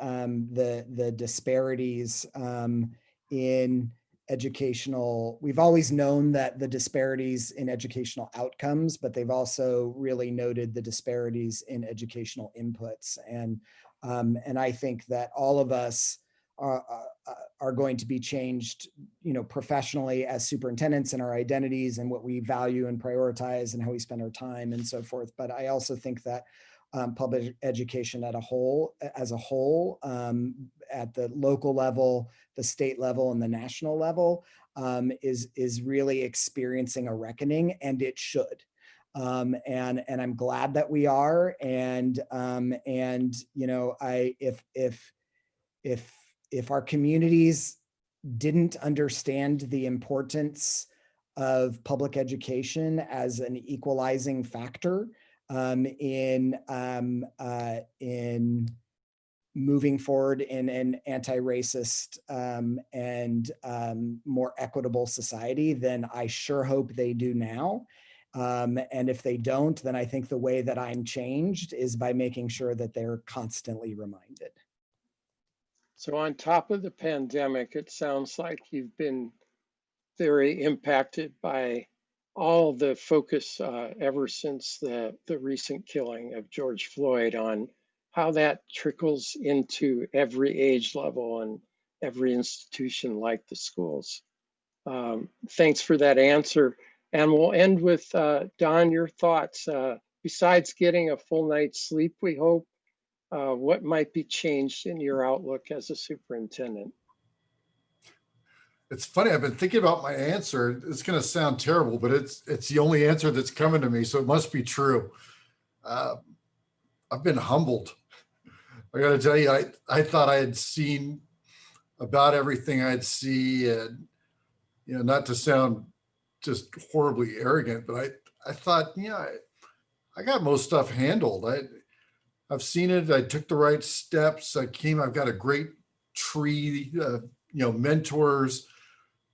the disparities in educational. We've always known that the disparities in educational outcomes, but they've also really noted the disparities in educational inputs. And I think that all of us are going to be changed, you know, professionally as superintendents, and our identities and what we value and prioritize and how we spend our time and so forth. But I also think that public education as a whole, at the local level, the state level, and the national level, is really experiencing a reckoning, and it should. And I'm glad that we are. And you know, if our communities didn't understand the importance of public education as an equalizing factor in moving forward in an anti-racist and more equitable society, then I sure hope they do now. And if they don't, then I think the way that I'm changed is by making sure that they're constantly reminded. So on top of the pandemic, it sounds like you've been very impacted by all the focus ever since the recent killing of George Floyd on how that trickles into every age level and every institution like the schools. Thanks for that answer. And we'll end with Don, your thoughts. Besides getting a full night's sleep, we hope, what might be changed in your outlook as a superintendent? It's funny. I've been thinking about my answer. It's going to sound terrible, but it's the only answer that's coming to me. So it must be true. I've been humbled. I got to tell you, I thought I had seen about everything I'd see, and not to sound just horribly arrogant, but I thought, I got most stuff handled. I've seen it. I took the right steps. I've got a great tree, mentors,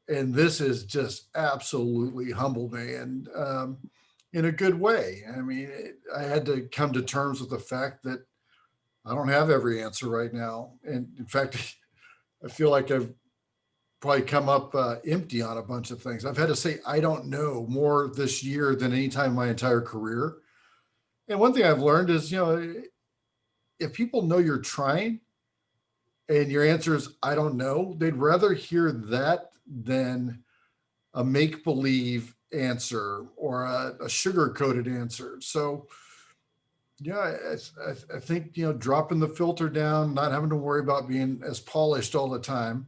and this has just absolutely humbled me, and in a good way. I mean, I had to come to terms with the fact that I don't have every answer right now. And in fact, I feel like I've probably come up empty on a bunch of things. I've had to say, I don't know, more this year than any time in my entire career. And one thing I've learned is, if people know you're trying and your answer is, I don't know, they'd rather hear that than a make-believe answer or a sugar-coated answer. So, yeah, I think, dropping the filter down, not having to worry about being as polished all the time,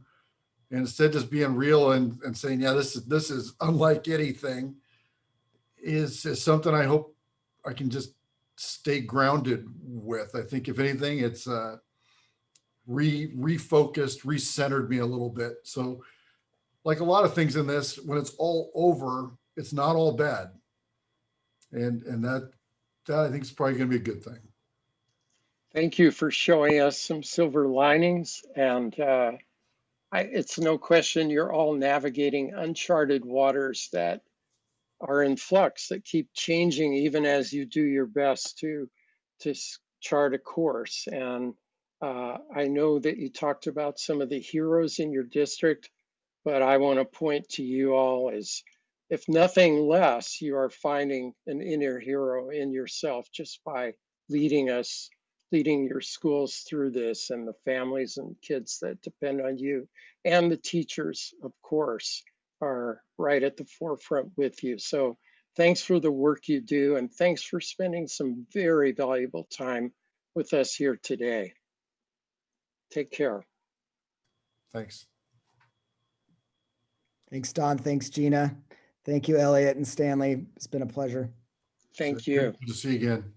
and instead just being real and saying, yeah, this is unlike anything, is something I hope I can just stay grounded with. I think if anything, it's refocused, recentered me a little bit. So like a lot of things in this, when it's all over, it's not all bad. And that I think is probably going to be a good thing. Thank you for showing us some silver linings. And it's no question you're all navigating uncharted waters that are in flux, that keep changing even as you do your best to chart a course. And I know that you talked about some of the heroes in your district, but I want to point to you all as, if nothing less, you are finding an inner hero in yourself just by leading your schools through this, and the families and kids that depend on you, and the teachers, of course, are right at the forefront with you. So thanks for the work you do, and thanks for spending some very valuable time with us here today. Take care. Thanks. Thanks, Don. Thanks, Gina. Thank you, Elliot and Stanley. It's been a pleasure. Thank Sure. you. Good to see you again.